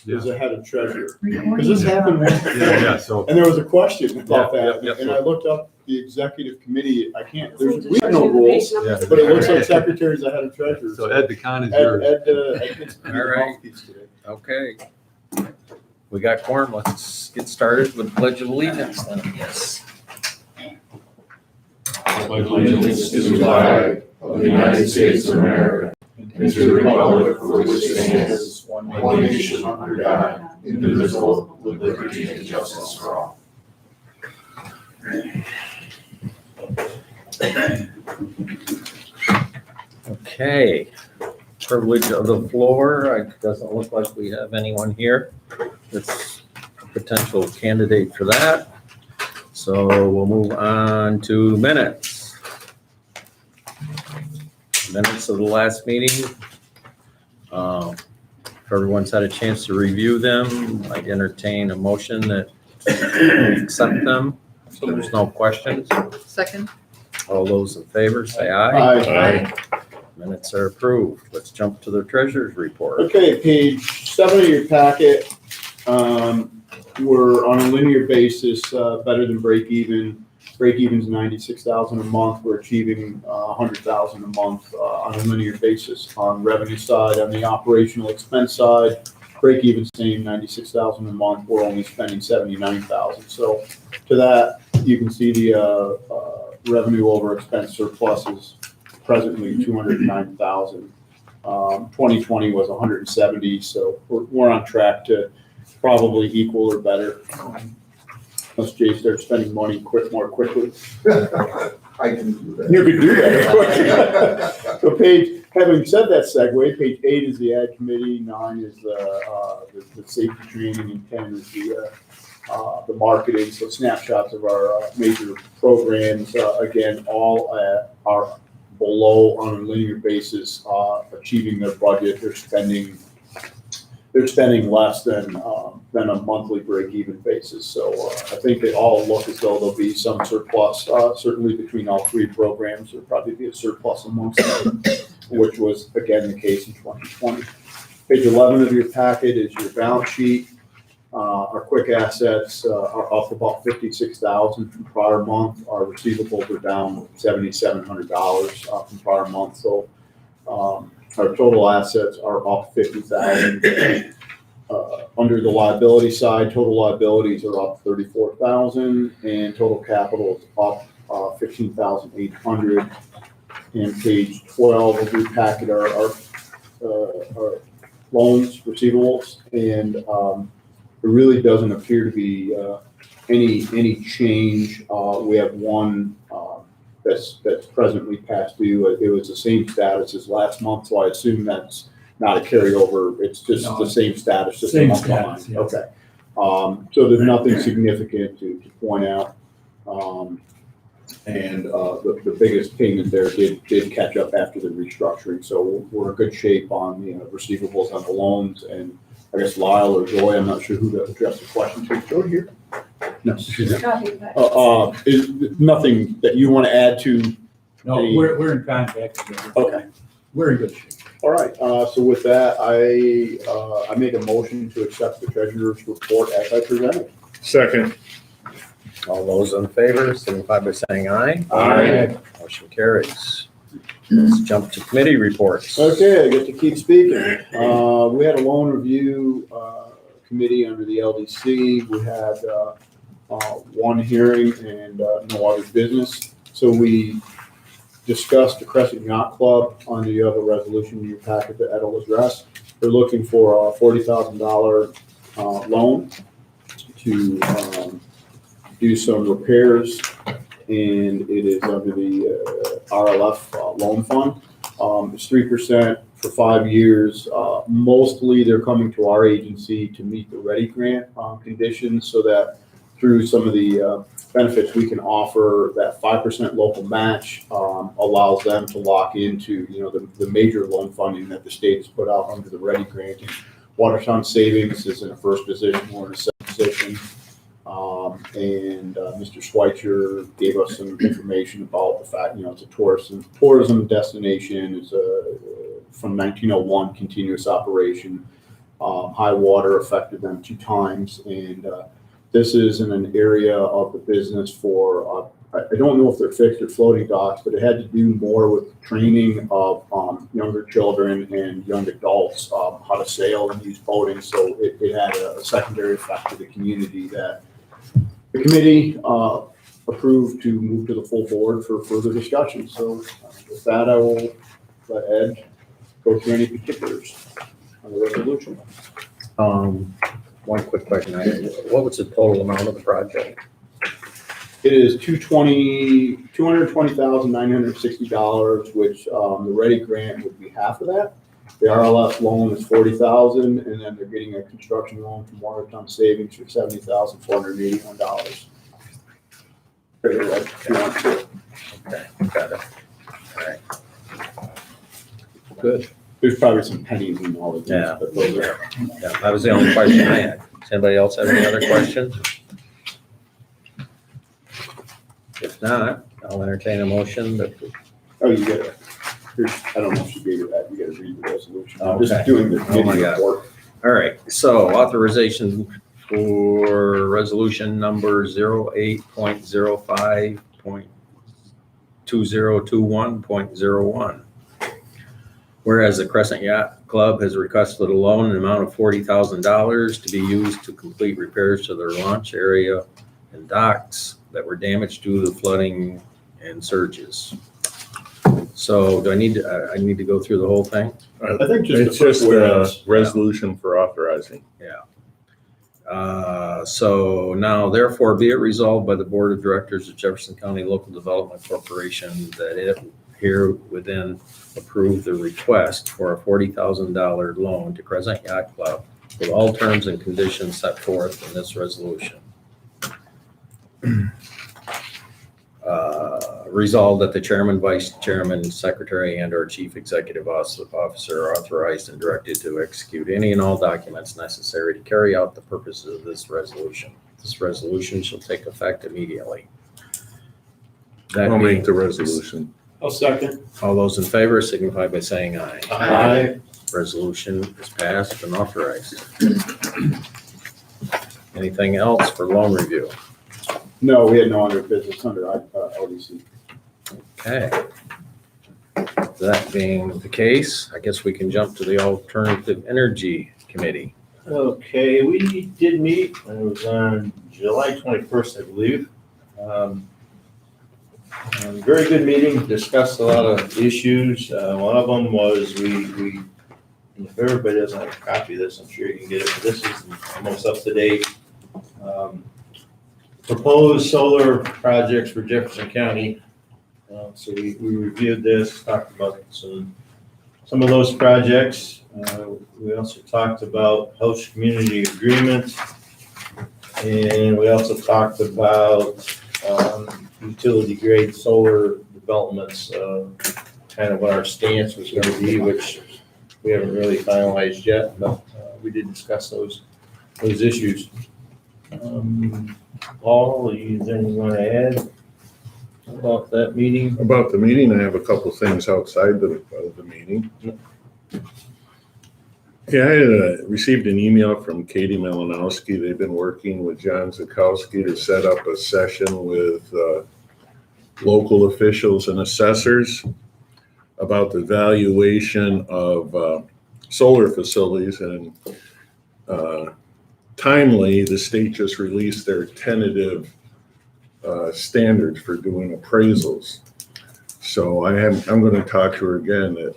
committee is the head of treasurer. Because Recording. this happened once before. So And there was a question about that, yeah, and I looked up the executive committee, I can't, So we have no rules, Yeah. but it looks like secretary's the head of treasurer. so Ed, the con is Ed, yours. Ed gets to be the All right. mouthpiece today. Okay. We got quorum. Let's get started with Pledge of Allegiance then, yes. Pledge allegiance to the flag of the United States of America and to the republic for which it stands, one nation under God, indivisible, with liberty and justice for all. Okay. Privilege of the floor. It doesn't look like we have anyone here that's a potential candidate for that. So we'll move on to minutes. Minutes of the last meeting. If everyone's had a chance to review them, I'd entertain a motion that we accept them. So there's no questions. Second. All those in favor, say aye. Aye. Minutes are approved. Let's jump to the treasurer's report. Okay, page 7 of your packet, we're on a linear basis, better than break even. Break even's 96,000 a month. We're achieving 100,000 a month on a linear basis on revenue side. On the operational expense side, break even same 96,000 a month. We're only spending 79,000. So to that, you can see the revenue over expense surplus is presently 209,000. 2020 was 170, so we're on track to probably equal or better. Unless Jay starts spending money more quickly. I can do that. You could do that. So having said that segue, page 8 is the ad committee, 9 is the safety training, and 10 is the marketing. So snapshots of our major programs. Again, all are below on a linear basis, achieving their budget. They're spending less than a monthly break-even basis. So I think they all look as though there'll be some surplus, certainly between all 3 programs. There'll probably be a surplus amongst them, which was, again, the case in 2020. Page 11 of your packet is your balance sheet. Our quick assets are up about $56,000 from prior month. Our receivables are down $7,700 from prior month. So our total assets are up $50,000. Under the liability side, total liabilities are up $34,000, and total capital is up $15,800. And page 12 of your packet are our loans, receivables, and there really doesn't appear to be any change. We have one that's presently past due. It was the same status as last month, so I assume that's not a carryover. It's just the same status, just a month behind. Yeah. Okay. So there's nothing significant to point out. And the biggest payment there did catch up after the restructuring. So we're in good shape on the receivables on the loans. And I guess Lyle or Joy, I'm not sure who to address the question to. Joy here? No, she's not. Is nothing that you want to add to? No, we're in contact together. Okay. We're in good shape. All right. So with that, I make a motion to accept the treasurer's report as I presented. Second. All those in favor, signify by saying aye. Aye. Motion carries. Let's jump to committee reports. Okay, I get to keep speaking. We had a loan review committee under the LDC. We had one hearing and no other business. So we discussed the Crescent Yacht Club. Under you have a resolution in your packet that Ed will address. They're looking for a $40,000 loan to do some repairs, and it is under the RLF loan fund. It's 3% for 5 years. Mostly they're coming to our agency to meet the READY grant conditions, so that through some of the benefits we can offer, that 5% local match allows them to lock into the major loan funding that the state has put out under the READY grant. Watertown Savings is in a first position, we're in a second position. And Mr. Schweitzer gave us some information about the fact, it's a tourism destination. It's a from 1901 continuous operation. High water affected them 2 times, and this is in an area of the business for, I don't know if they're fixed or floating docks, but it had to do more with training of younger children and young adults how to sail and use boating. So it had a secondary effect to the community that the committee approved to move to the full board for further discussion. So with that, I will let Ed go through any particulars on the resolution. One quick question. What was the total amount of the project? It is $220,960, which the Ready grant would be half of that. The RLF loan is $40,000, and then they're getting a construction loan from Watertown Savings for $70,481. Okay, got it. All right. Good. There's probably some pennies in all of these, Yeah. but those are. Yeah, that was the only question I had. Does anybody else have any other questions? If not, I'll entertain a motion that, Oh, you gotta, I don't know if she gave you that, you gotta read the resolution. I'm Okay. just doing the Oh my committee God. report. all right, so authorization for resolution number 08.05.2021.01. Whereas the Crescent Yacht Club has requested a loan in the amount of $40,000 to be used to complete repairs to their launch area and docks that were damaged due to flooding and surges. So do I need to go through the whole thing? I think just It's the first just a whereas. resolution for authorizing. So now therefore be it resolved by the Board of Directors of Jefferson County Local Development Corporation that it here within approve the request for a $40,000 loan to Crescent Yacht Club with all terms and conditions set forth in this resolution. Resolved that the chairman, vice chairman, secretary, and/or chief executive officer are authorized and directed to execute any and all documents necessary to carry out the purposes of this resolution. This resolution shall take effect immediately. That I'll make being, the resolution. I'll second. all those in favor signify by saying aye. Aye. Resolution is passed and authorized. Anything else for loan review? No, we had no other business under LDC. Okay. That being the case, I guess we can jump to the Alternative Energy Committee. Okay, we did meet, and it was on July 21st, I believe. Very good meeting, discussed a lot of issues. One of them was we, if everybody doesn't have a copy of this, I'm sure you can get it, but this is the most up-to-date. Proposed solar projects for Jefferson County. So we reviewed this, talked about some of those projects. We also talked about host community agreement. And we also talked about utility grade solar developments, kind of what our stance was going to be, which we haven't really finalized yet, but we did discuss those issues. Paul, is there anything you want to add about that meeting? About the meeting, I have a couple things outside of the meeting. Yeah, I received an email from Katie Malinowski. They've been working with John Zakowski to set up a session with local officials and assessors about the valuation of solar facilities. And timely, the state just released their tentative standards for doing appraisals. So I'm going to talk to her again that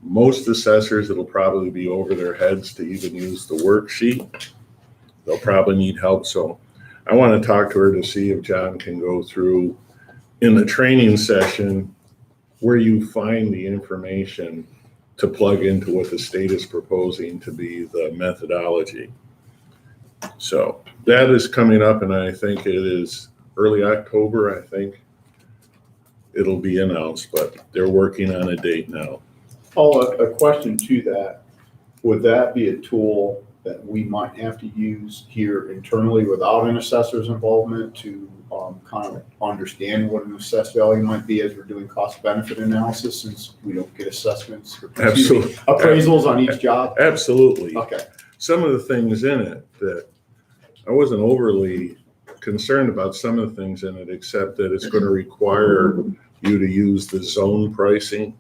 most assessors, it'll probably be over their heads to even use the worksheet. They'll probably need help. So I want to talk to her to see if John can go through in the training session where you find the information to plug into what the state is proposing to be the methodology. So that is coming up, and I think it is early October, I think. It'll be announced, but they're working on a date now. Oh, a question to that. Would that be a tool that we might have to use here internally without an assessor's involvement to kind of understand what an assessed value might be as we're doing cost benefit analysis, since we don't get assessments or Absolutely. appraisals on each job? Absolutely. Okay, Some of the things in it that I wasn't overly concerned about, some of the things in it, except that it's going to require you to use the zone pricing.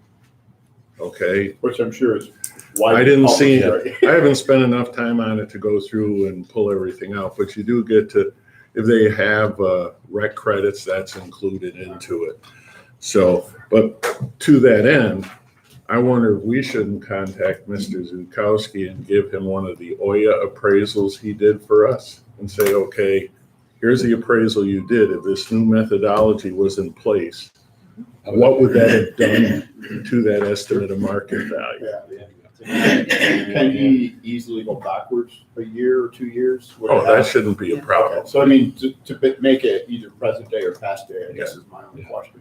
Okay. which I'm sure is I widely didn't see published, it. I haven't spent enough time on it to go through and pull everything out, but you do get to, if they have rec credits, that's included into it. So, but to that end, I wonder if we shouldn't contact Mr. Zukowski and give him one of the OYA appraisals he did for us and say, okay, here's the appraisal you did. If this new methodology was in place, what would that have done to that estimate of market value? Yeah. Can he easily go backwards a year or 2 years? Would it Oh, that have- shouldn't be a problem. Okay, so I mean, to make it either present day or past day, I guess is my only question.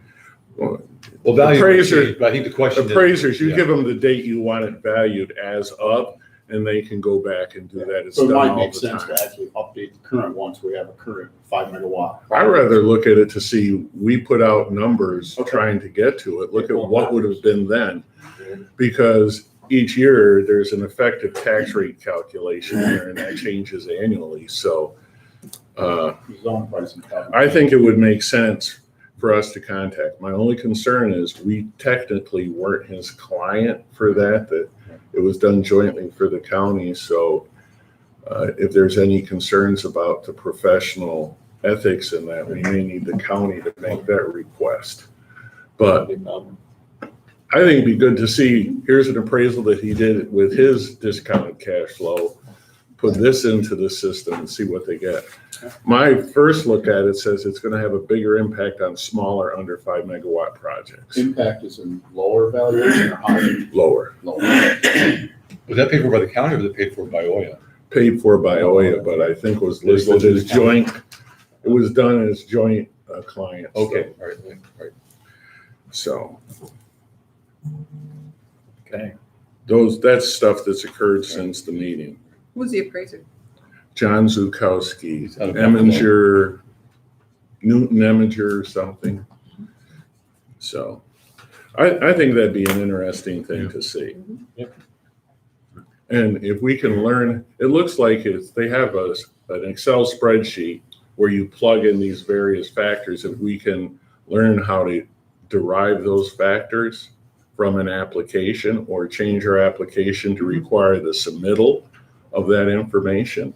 Well, value would Appraiser- change, but I think the question. is- Appraisers, you yeah. give them the date you want it valued as of, and they can go back and do that. It's So it done might all make the sense time. to actually update the current one, so we have a current 5 megawatt. I'd rather look at it to see, we put out numbers Okay. trying to get to it, look at Going what would have been then. Because each year, there's an effective tax rate calculation there, and that changes annually. So Zone pricing. I think it would make sense for us to contact. My only concern is we technically weren't his client for that it was done jointly for the county. So if there's any concerns about the professional ethics in that, we may need the county to make that request. But I think it'd be good to see, here's an appraisal that he did with his discounted cash flow, put this into the system and see what they get. My first look at it says it's going to have a bigger impact on smaller under 5 megawatt projects. Impact is in lower valuation or higher? Lower, Lower. Was that paid for by the county or was it paid for by OYA? paid for by OYA, but I think was listed as joint, it was done as joint clients. Okay, all right, all right. So Okay. that's stuff that's occurred since the meeting. Who's the appraiser? John Zukowski, He's out of Buffalo. Eminger, Newton Eminger or something. So I think that'd be an interesting thing to see. Yep. And if we can learn, it looks like they have an Excel spreadsheet where you plug in these various factors. If we can learn how to derive those factors from an application or change our application to require the submittal of that information,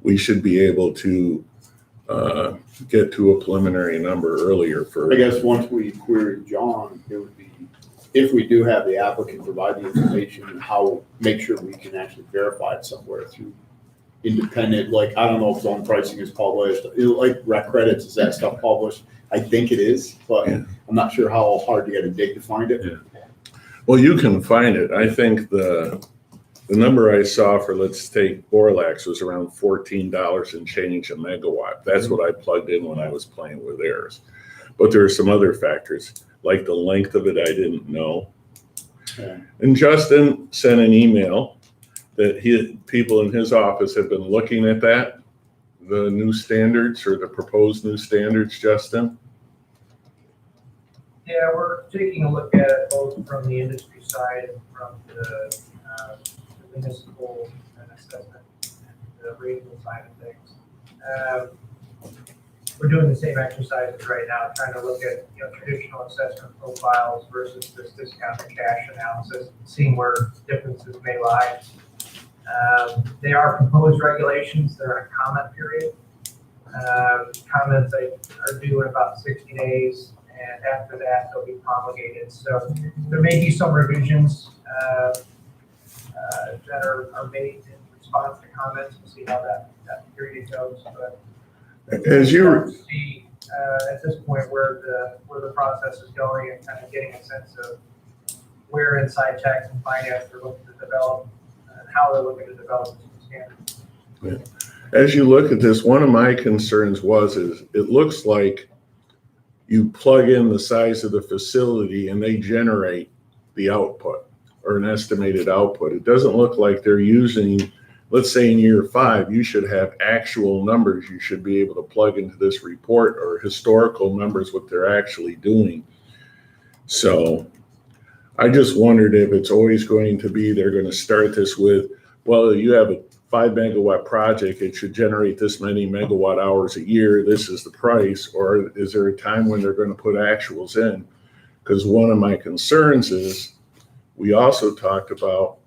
we should be able to get to a preliminary number earlier for. I guess once we query John, it would be, if we do have the applicant provide the information, how, make sure we can actually verify it somewhere through independent, like, I don't know if zone pricing is published, like rec credits, is that stuff published? I think it is, but Yeah. I'm not sure how hard to get a dig to find it. Yeah. Well, you can find it. I think the number I saw for, let's take Borlax, was around $14 and change a megawatt. That's what I plugged in when I was playing with theirs. But there are some other factors, like the length of it, I didn't know. Yeah. And Justin sent an email that people in his office have been looking at that, the new standards or the proposed new standards, Justin. Yeah, we're taking a look at it both from the industry side and from the municipal and assessment and the regional side of things. We're doing the same exercises right now, trying to look at, traditional assessment profiles versus this discounted cash analysis, seeing where differences may lie. They are proposed regulations. They're in a comment period. Comments are due in about 60 days, and after that, they'll be promulgated. So there may be some revisions that are made in response to comments. We'll see how that period goes. But As you start to see at this point where the process is going and kind of getting a sense of where inside tax and finance they're looking to develop and how they're looking to develop this standard. As you look at this, one of my concerns is it looks like you plug in the size of the facility and they generate the output or an estimated output. It doesn't look like they're using let's say in year 5, you should have actual numbers you should be able to plug into this report, or historical numbers, what they're actually doing. So I just wondered if it's always going to be, they're going to start this with, well, you have a 5 megawatt project, it should generate this many megawatt hours a year, this is the price, or is there a time when they're going to put actuals in? Because one of my concerns is, we also talked about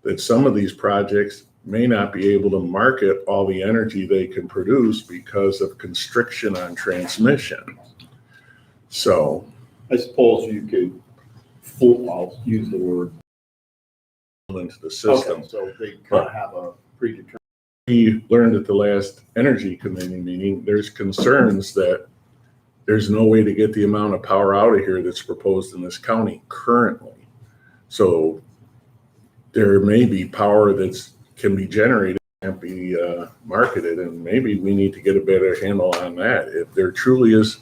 that some of these projects may not be able to market all the energy they can produce because of constriction on transmission. So I suppose you could, I'll use the word. into the system. Okay, so they kind of have a predetermined. We learned at the last energy committee meeting, there's concerns that there's no way to get the amount of power out of here that's proposed in this county currently. So there may be power that's can be generated and be marketed, and maybe we need to get a better handle on that. If there truly is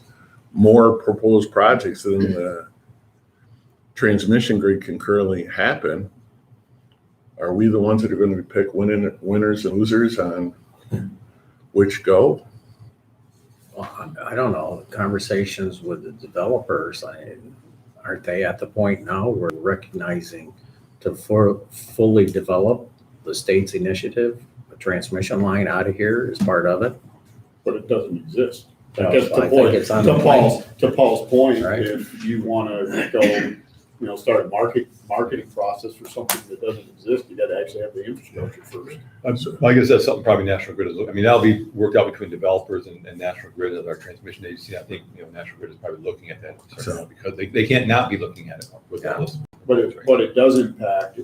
more proposed projects than the transmission grid can currently happen, are we the ones that are going to pick winners and losers on which go? Well, I don't know, conversations with the developers, aren't they at the point now where we're recognizing to fully develop the state's initiative, a transmission line out of here is part of it? But it doesn't exist. No, I guess I think it's on the to Paul's point, Right. if you want to go, start a marketing process for something that doesn't exist, you got to actually have the infrastructure first. I guess that's something probably National Grid is, I mean, that'll be worked out between developers and National Grid as our transmission agency. I think, National Grid is probably looking at that because they can't not be looking at it with all this. But it does impact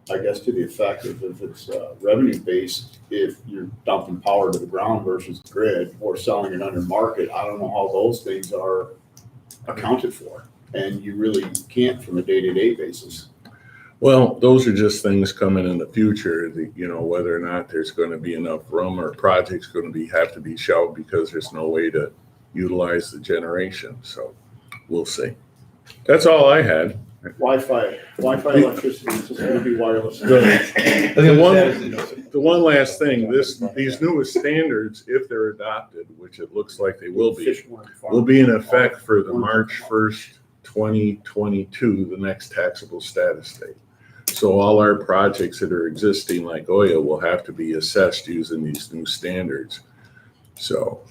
I guess to the effect of if it's revenue based, if you're dumping power to the ground versus the grid or selling it under market, I don't know how those things are accounted for. And you really can't from a day-to-day basis. Well, those are just things coming in the future, whether or not there's going to be enough room or projects going to have to be shelved because there's no way to utilize the generation. So we'll see. That's all I had. Wi-Fi electricity is just going to be wireless. The one last thing, these newest standards, if they're adopted, which it looks like they will be in effect for the March 1st, 2022, the next taxable status date. So all our projects that are existing like Oya will have to be assessed using these new standards. So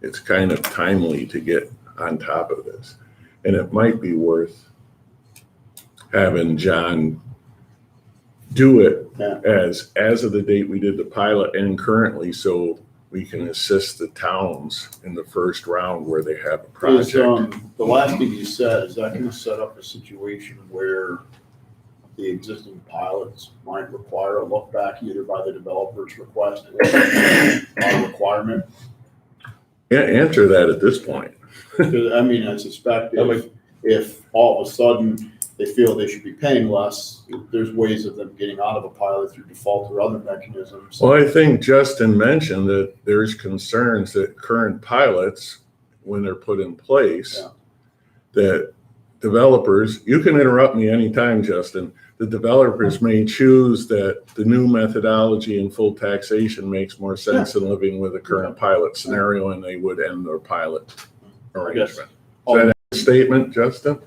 it's kind of timely to get on top of this. And it might be worth having John do it as of the date we did the pilot and currently, so we can assist the towns in the first round where they have a project. The last thing you said, is that going to set up a situation where the existing pilots might require a look back either by the developer's request or a requirement? Yeah, answer that at this point. I suspect if all of a sudden they feel they should be paying less, there's ways of them getting out of a pilot through default or other mechanisms. Well, I think Justin mentioned that there's concerns that current pilots, when they're put in place, that developers, you can interrupt me anytime, Justin, the developers may choose that the new methodology and full taxation makes more sense than living with a current pilot scenario, and they would end their pilot arrangement. Is that a statement, Justin?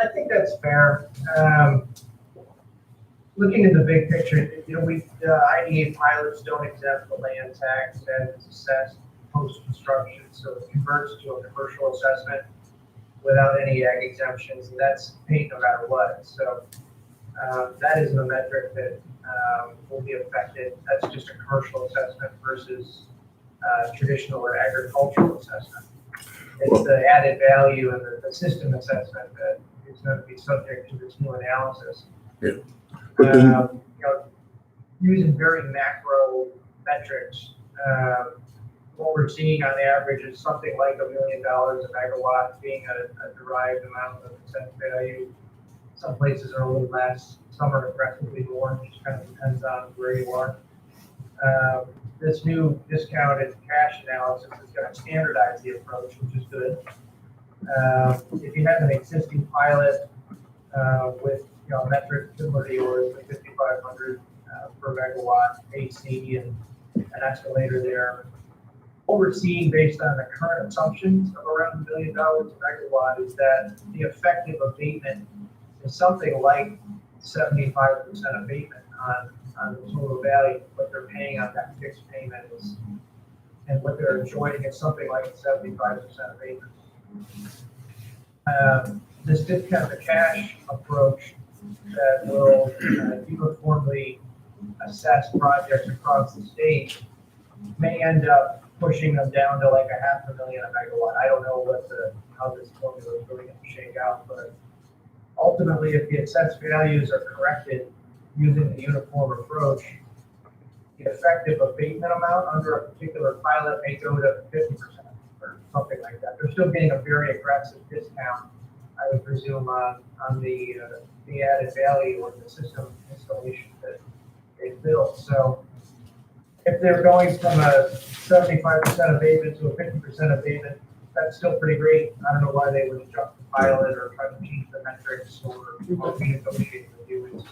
I think that's fair. Looking at the big picture, the IDA pilots don't exempt the land tax as it's assessed post-construction, so it converts to a commercial assessment without any ag exemptions, and that's paid no matter what. So that isn't a metric that will be affected. That's just a commercial assessment versus traditional or agricultural assessment. It's the added value and the system assessment that is going to be subject to this new analysis. Yeah. But then, using very macro metrics, what we're seeing on average is something like $1 million a megawatt being a derived amount of assessed value. Some places are a little less, some are aggressively more, it just kind of depends on where you are. This new discounted cash analysis is going to standardize the approach, which is good. If you have an existing pilot with metric similar to yours, the 5,500 per megawatt AC and an escalator there. What we're seeing based on the current assumptions of around $1 billion a megawatt is that the effective abatement is something like 75% abatement on the total value. What they're paying on that fixed payment is, and what they're enjoying is something like 75% abatement. This discount to cash approach that will uniformly assess projects across the state may end up pushing them down to like $500,000 a megawatt. I don't know how this formula is really going to shake out, but ultimately, if the assessed values are corrected using the uniform approach, the effective abatement amount under a particular pilot may go to 50% or something like that. They're still getting a very aggressive discount, I would presume, on the added value or the system installation that they built. So if they're going from a 75% abatement to a 50% abatement, that's still pretty great. I don't know why they would adjust the pilot or try to change the metrics or renegotiate with you.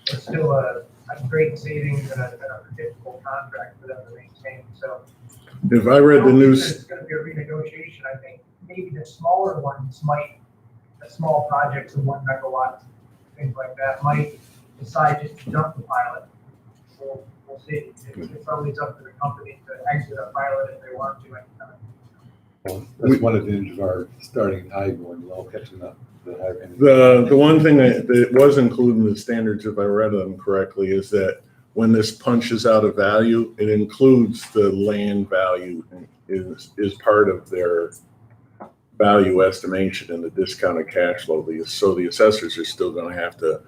It's still a great savings and a predictable contract for them to maintain. So If I read the don't think news, It's going to be a renegotiation. I think maybe the smaller ones the small projects of 1 megawatt, things like that, might decide just to dump the pilot. We'll see. It's always up to the company to exit a pilot if they want to anytime. Well, that's one advantage of our starting high going low, catching up. the one thing that was included in the standards, if I read them correctly, is that when this punches out a value, it includes the land value is part of their value estimation and the discounted cash flow. So the assessors are still going to have to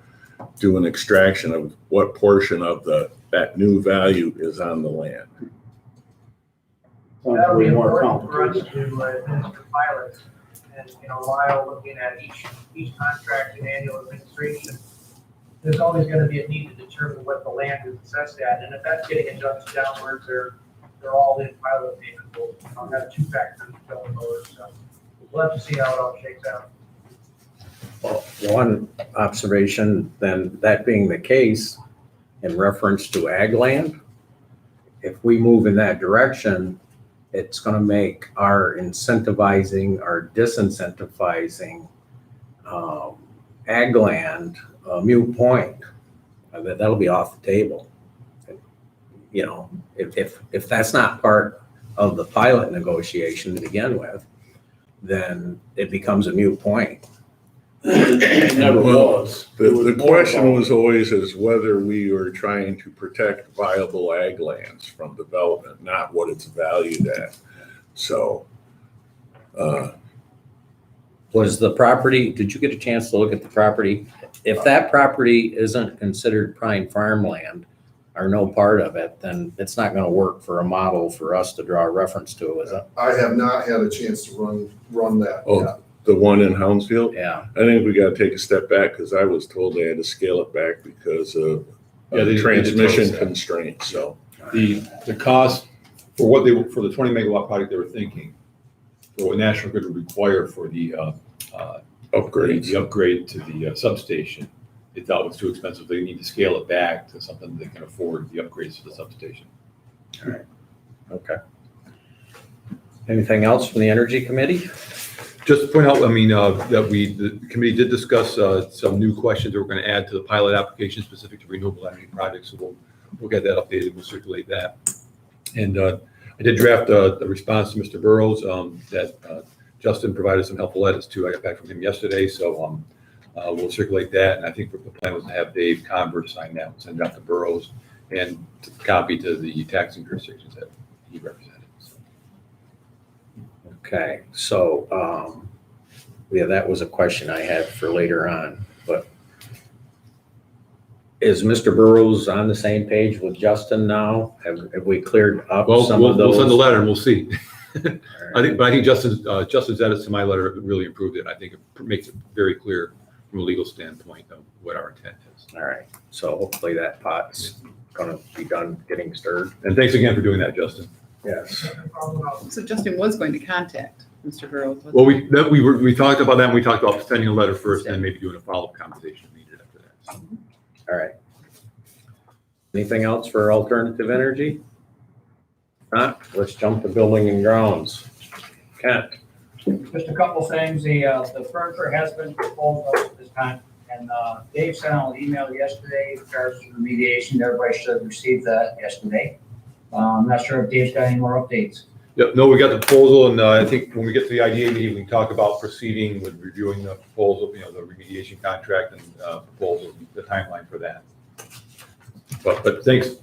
do an extraction of what portion of that new value is on the land. Sounds That'll be way more important for us complicated. to administer pilots. And, while looking at each contract and annual administration, there's always going to be a need to determine what the land is assessed at. And if that's getting adjusted downwards, they're all in pilot payment. We'll have 2 factors going forward. So we'll have to see how it all shakes out. Well, one observation, then, that being the case, in reference to ag land, if we move in that direction, it's going to make our incentivizing or disincentivizing ag land a moot point. That'll be off the table. If that's not part of the pilot negotiation to begin with, then it becomes a moot point. It never was. The question was always is whether we were trying to protect viable ag lands from development, not what it's valued at. So, Was the property, did you get a chance to look at the property? If that property isn't considered prime farmland or no part of it, then it's not going to work for a model for us to draw a reference to, is it? I have not had a chance to run that Oh. yet. the one in Hounsfield, Yeah. I think we got to take a step back because I was told they had to scale it back because of Yeah, they did tell us transmission that. constraints. So, The cost for for the 20 megawatt project they were thinking, for what National Grid would require for the upgrades. the upgrade to the substation, they thought it was too expensive. They need to scale it back to something they can afford, the upgrades to the substation. All right. Okay. Anything else from the Energy Committee? Just to point out, I mean, that the committee did discuss some new questions that we're going to add to the pilot application specific to renewable energy projects. So we'll get that updated. We'll circulate that. And I did draft a response to Mr. Burrows that Justin provided some helpful edits to. I got back from him yesterday, so we'll circulate that. And I think the plan was to have Dave Converse sign that, send it out to Burrows, and copy to the taxing jurisdictions that he represented. Okay, so, yeah, that was a question I had for later on, but is Mr. Burrows on the same page with Justin now? Have we cleared up Well, some we'll of those? send a letter and we'll see. All right. But I think Justin's edits to my letter really improved it. I think it makes it very clear from a legal standpoint of what our intent is. All right, so hopefully that pot's gonna be done getting stirred. And thanks again for doing that, Justin. Yes. No problem at all. So Justin was going to contact Mr. Burrows. wasn't Well, he? we talked about that, and we talked about sending a letter first, and then maybe doing a follow-up conversation needed after that. All right. Anything else for alternative energy? Not, let's jump to building and grounds. Kent, Just a couple things, the furniture has been proposed up at this time, and Dave sent out an email yesterday in regards to remediation, everybody should have received that yesterday. I'm not sure if Dave's got any more updates. Yep, no, we got the proposal, and I think when we get to the IDA meeting, we can talk about proceeding with reviewing the proposal, the remediation contract and proposal, the timeline for that. But thanks,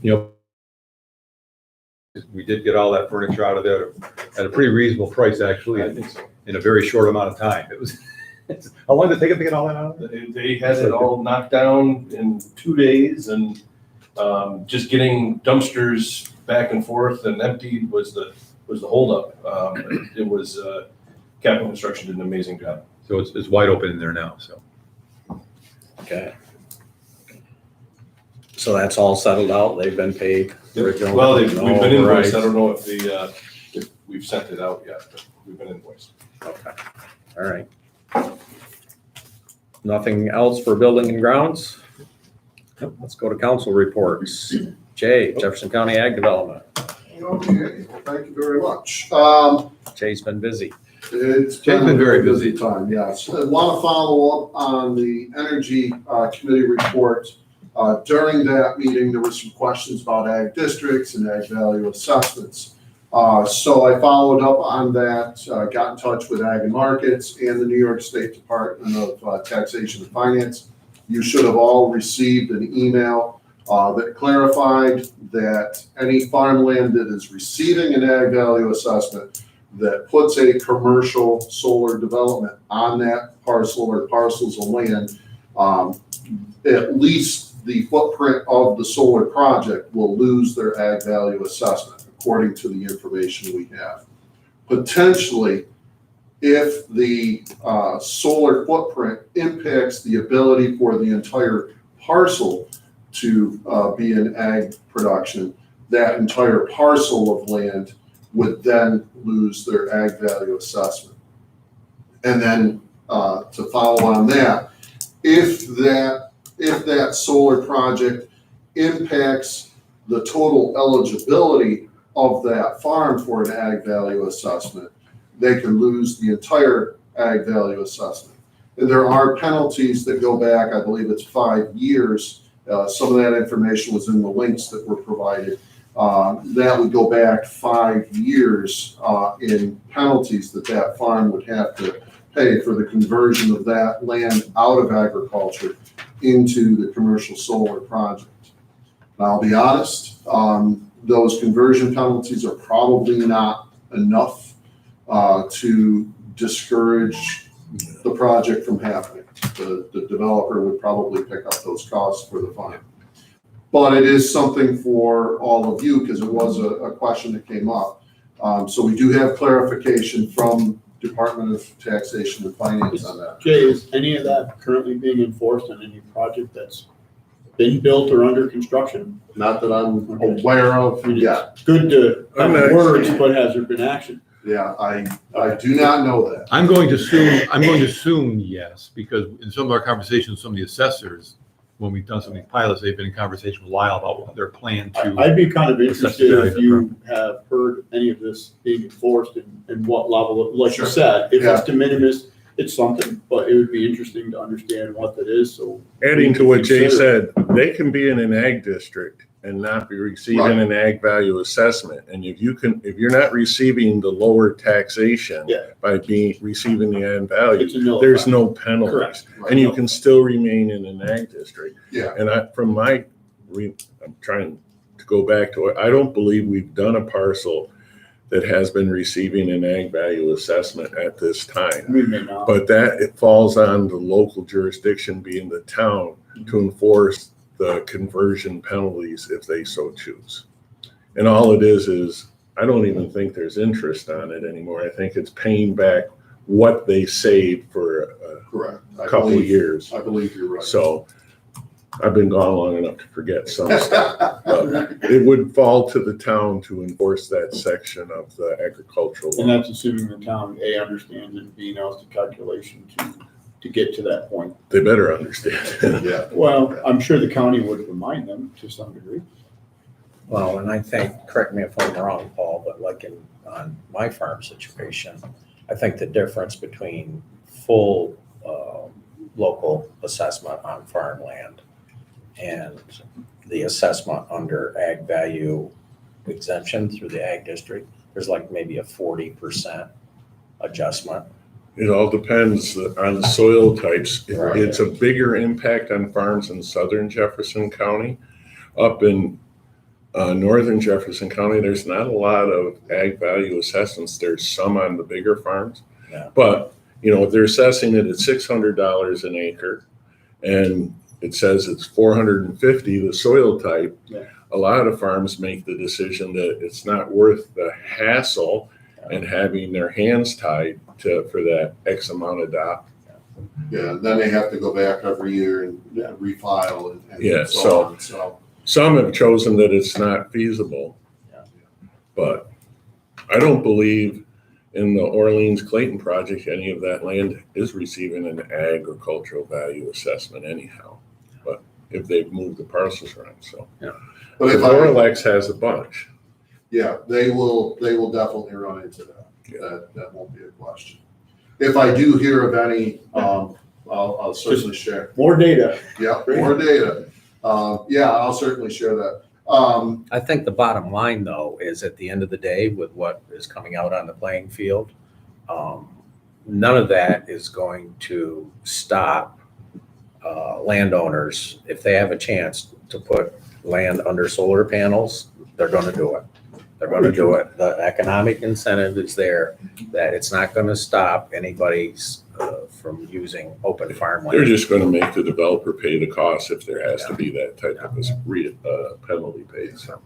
we did get all that furniture out of there at a pretty reasonable price, actually, I think so, in a very short amount of time. It was, how long did it take them to get all that out? They had it all knocked down in 2 days, and just getting dumpsters back and forth and emptied was the holdup. It was Capital Construction did an amazing job. So it's wide open in there now, so. okay. So that's all settled out, they've been paid? Original? Well, we've been invoiced. Right. I don't know if we've sent it out yet, but we've been invoiced. Okay, all right. Nothing else for building and grounds? Yep, let's go to council reports. Jay, Jefferson County Ag Development. Okay, thank you very much. Jay's been busy. It's Jay's been very busy. time, yes. I want to follow up on the Energy Committee report. During that meeting, there were some questions about ag districts and ag value assessments. So I followed up on that, got in touch with Ag and Markets and the New York State Department of Taxation and Finance. You should have all received an email that clarified that any farmland that is receiving an ag value assessment that puts a commercial solar development on that parcel or parcels of land, at least the footprint of the solar project will lose their ag value assessment, according to the information we have. Potentially, if the solar footprint impacts the ability for the entire parcel to be in ag production, that entire parcel of land would then lose their ag value assessment. And then to follow on that, if that solar project impacts the total eligibility of that farm for an ag value assessment, they can lose the entire ag value assessment. And there are penalties that go back, I believe it's 5 years. Some of that information was in the links that were provided. That would go back 5 years in penalties that farm would have to pay for the conversion of that land out of agriculture into the commercial solar project. Now, I'll be honest, those conversion penalties are probably not enough to discourage the project from happening. The developer would probably pick up those costs for the farm. But it is something for all of you, because it was a question that came up. So we do have clarification from Department of Taxation and Finance on that. Jay, is any of that currently being enforced on any project that's been built or under construction? Not that I'm aware of yet. Good to have words, but has there been action? Yeah, I do not know that. I'm going to assume yes, because in some of our conversations, some of the assessors, when we've done some of these pilots, they've been in conversation with Lyle about what their plan to. I'd be kind of interested if value you have heard any of this being enforced and what level, like you Sure. said, if Yeah. it's de minimis, it's something, but it would be interesting to understand what that is, so. Adding to what Jay Consider. said, they can be in an ag district and not be receiving Right. an ag value assessment. And if you're not receiving the lower taxation Yeah. by receiving the ag value, It's a nil there's effect. no penalties. Correct. And you can still remain in an ag district. Yeah. And I'm trying to go back to it. I don't believe we've done a parcel that has been receiving an ag value assessment at this time. We may not. But it falls on the local jurisdiction, being the town, to enforce the conversion penalties if they so choose. And all it is I don't even think there's interest on it anymore. I think it's paying back what they saved for Correct. a couple of years. I believe you're right. So I've been gone long enough to forget some stuff. But it would fall to the town to enforce that section of the agricultural And law. that's assuming the town, A, understands, and B, knows the calculation to to get to that point. They better understand. Yeah. Well, I'm sure the county would remind them to some degree. Well, and I think, correct me if I'm wrong, Paul, but like on my farm situation, I think the difference between full local assessment on farmland and the assessment under ag value exemption through the ag district, there's like maybe a 40% adjustment. It all depends on the soil types. Right. It's a bigger impact on farms in southern Jefferson County. Up in northern Jefferson County, there's not a lot of ag value assessments. There's some on the bigger farms. Yeah. But, you know, they're assessing it at $600 an acre, and it says it's $450, the soil type. Yeah. A lot of farms make the decision that it's not worth the hassle and having their hands tied for that X amount of DOT. Yeah, and then they have to go back every year and refile and Yeah, so on, so. Some have chosen that it's not feasible. Yeah. But I don't believe in the Orleans Clayton project, any of that land is receiving an agricultural value assessment anyhow. But if they've moved the parcels around, so. But if Orlex has a bunch. Yeah, they will definitely run into that. Yeah. That won't be a question. If I do hear of any, I'll certainly share. More data. Yeah, more data. Yeah, I'll certainly share that. I think the bottom line, though, is at the end of the day, with what is coming out on the playing field, none of that is going to stop landowners, if they have a chance to put land under solar panels, they're going to do it. They're going to do it. The economic incentive is there, that it's not going to stop anybody's from using open farmland. They're just gonna make the developer pay the cost if there has to be that type of penalty paid, so.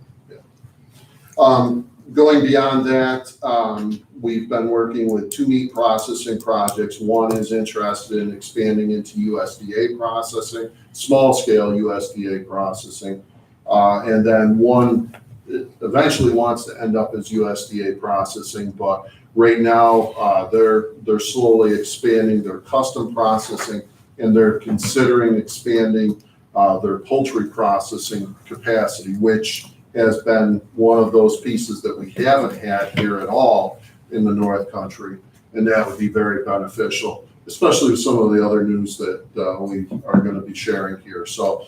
Going beyond that, we've been working with 2 meat processing projects. One is interested in expanding into USDA processing, small scale USDA processing. And then one eventually wants to end up as USDA processing, but right now they're slowly expanding their custom processing, and they're considering expanding their poultry processing capacity, which has been one of those pieces that we haven't had here at all in the North Country, and that would be very beneficial, especially with some of the other news that we are going to be sharing here. So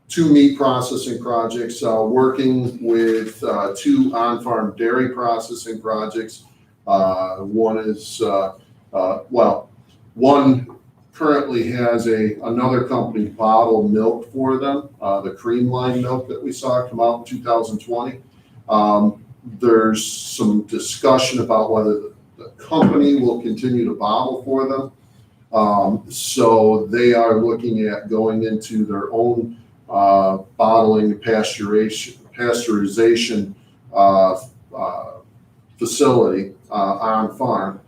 2 meat processing projects, working with 2 on-farm dairy processing projects. One is, one currently has another company bottle milk for them, the cream line milk that we saw come out in 2020. There's some discussion about whether the company will continue to bottle for them. So they are looking at going into their own bottling and pasteurization facility on farm.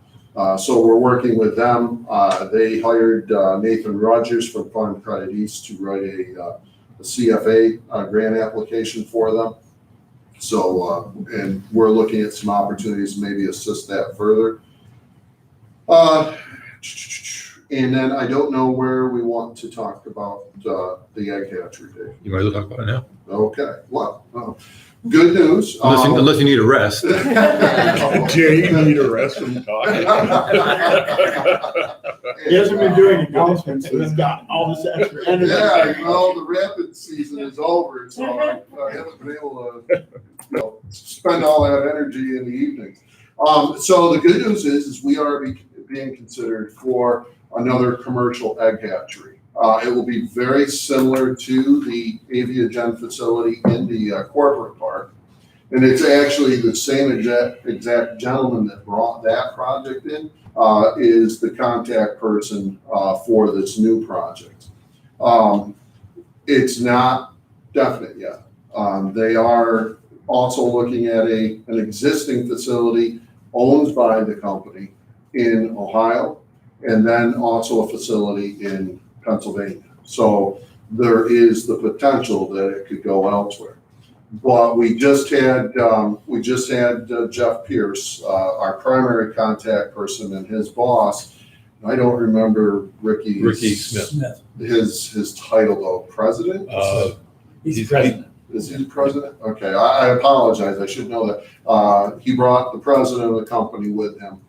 So we're working with them. They hired Nathan Rogers from Farm Credit East to write a CFA grant application for them. So, and we're looking at some opportunities to maybe assist that further. And then I don't know where we want to talk about the egg hatchery day. You might as well talk about it now. Okay, well, good news. Unless you need a rest. Jay, you need a rest from talking. He hasn't been doing announcements, so he's got all this extra energy. Yeah, well, the rapid season is over, so I haven't been able to, spend all that energy in the evenings. So the good news is we are being considered for another commercial egg hatchery. It will be very similar to the Aviagen facility in the corporate park. And it's actually the same exact gentleman that brought that project in is the contact person for this new project. It's not definite yet. They are also looking at an existing facility owned by the company in Ohio, and then also a facility in Pennsylvania. So there is the potential that it could go elsewhere. But we just had Jeff Pierce, our primary contact person, and his boss I don't remember Ricky Smith. his title though, president? He's president. Is he the president? Okay, I apologize, I should know that. He brought the president of the company with him.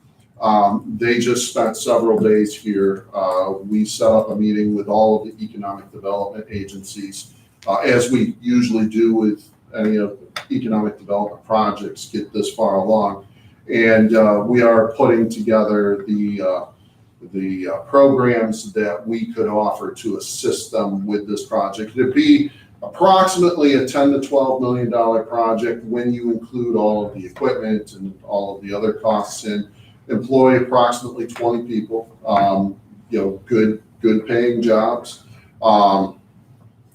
They just spent several days here. We set up a meeting with all of the economic development agencies, as we usually do with any of the economic development projects get this far along. And we are putting together the programs that we could offer to assist them with this project. It'd be approximately a $10 to $12 million project when you include all of the equipment and all of the other costs, and employ approximately 20 people, good paying jobs.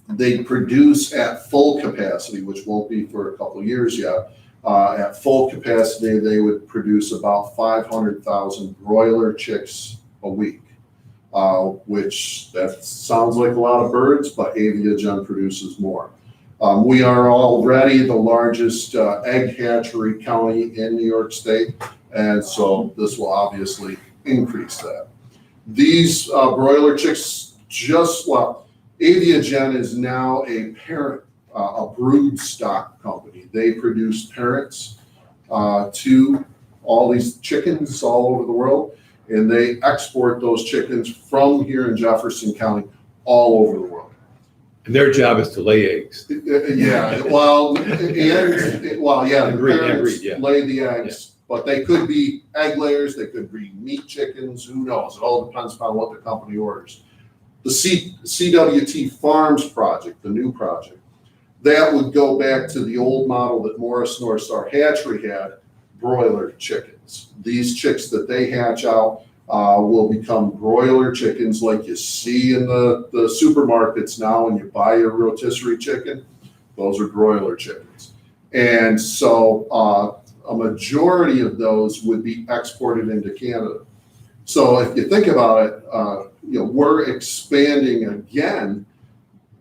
They produce at full capacity, which won't be for a couple of years yet. At full capacity, they would produce about 500,000 broiler chicks a week, which that sounds like a lot of birds, but Aviagen produces more. We are already the largest egg hatchery county in New York State, and so this will obviously increase that. These broiler chicks Aviagen is now a parent, a brood stock company. They produce parents to all these chickens all over the world, and they export those chickens from here in Jefferson County all over the world. And their job is to lay eggs. Yeah, well, the breed, parents yeah. lay the eggs, but they could be egg layers, they could be meat chickens, who knows? It all depends upon what the company orders. The CWT Farms project, the new project, that would go back to the old model that Morris North Star Hatchery had, broiler chickens. These chicks that they hatch out will become broiler chickens like you see in the supermarkets now when you buy your rotisserie chicken. Those are broiler chickens. And so a majority of those would be exported into Canada. So if you think about it, we're expanding again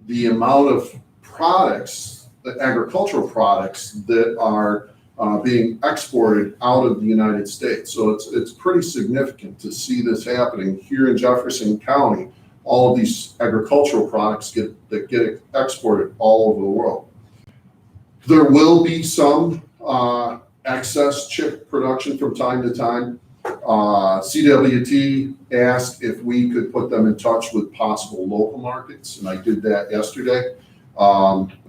the amount of products, the agricultural products that are being exported out of the United States. So it's pretty significant to see this happening here in Jefferson County. All of these agricultural products get exported all over the world. There will be some excess chick production from time to time. CWT asked if we could put them in touch with possible local markets, and I did that yesterday.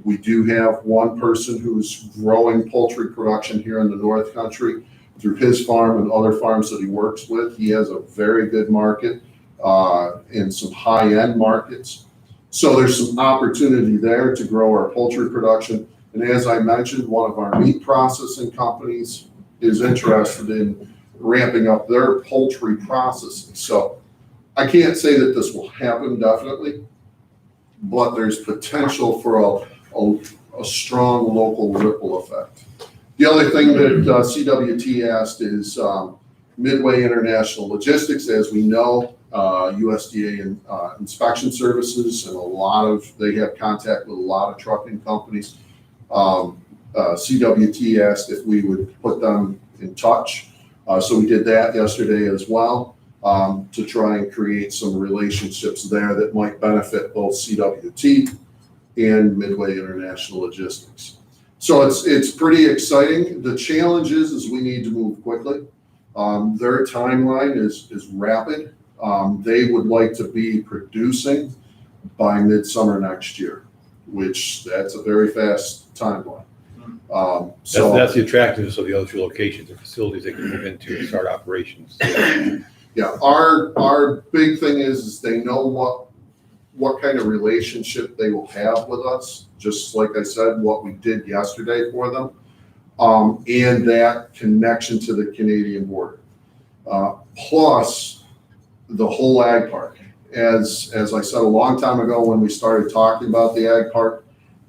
We do have one person who's growing poultry production here in the North Country through his farm and other farms that he works with. He has a very good market in some high-end markets. So there's some opportunity there to grow our poultry production. And as I mentioned, one of our meat processing companies is interested in ramping up their poultry processing. So I can't say that this will happen definitely, but there's potential for a strong local ripple effect. The other thing that CWT asked is Midway International Logistics. As we know, USDA and inspection services, and they have contact with a lot of trucking companies. CWT asked if we would put them in touch. So we did that yesterday as well, to try and create some relationships there that might benefit both CWT and Midway International Logistics. So it's pretty exciting. The challenge is we need to move quickly. Their timeline is rapid. They would like to be producing by midsummer next year, which that's a very fast timeline. That's the attractiveness of the other two locations, the facilities they can move into and start operations. Yeah, our big thing is they know what kind of relationship they will have with us, just like I said, what we did yesterday for them, and that connection to the Canadian border, plus the whole ag park. As I said a long time ago when we started talking about the ag park,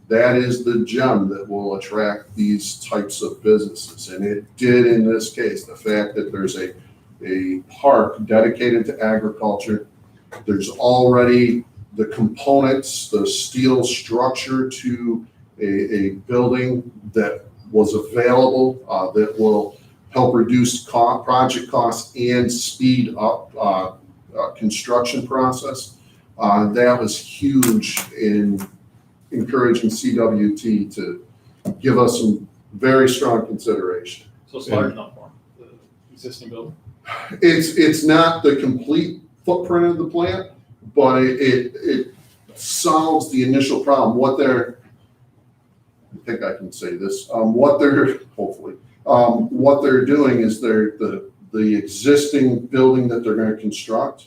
that is the gem that will attract these types of businesses. And it did in this case. The fact that there's a park dedicated to agriculture, there's already the components, the steel structure to a building that was available that will help reduce project costs and speed up construction process. That was huge in encouraging CWT to give us some very strong consideration. So it's large enough for them, the existing building? It's not the complete footprint of the plant, but it solves the initial problem. I think I can say this, what they're doing is the existing building that they're gonna construct,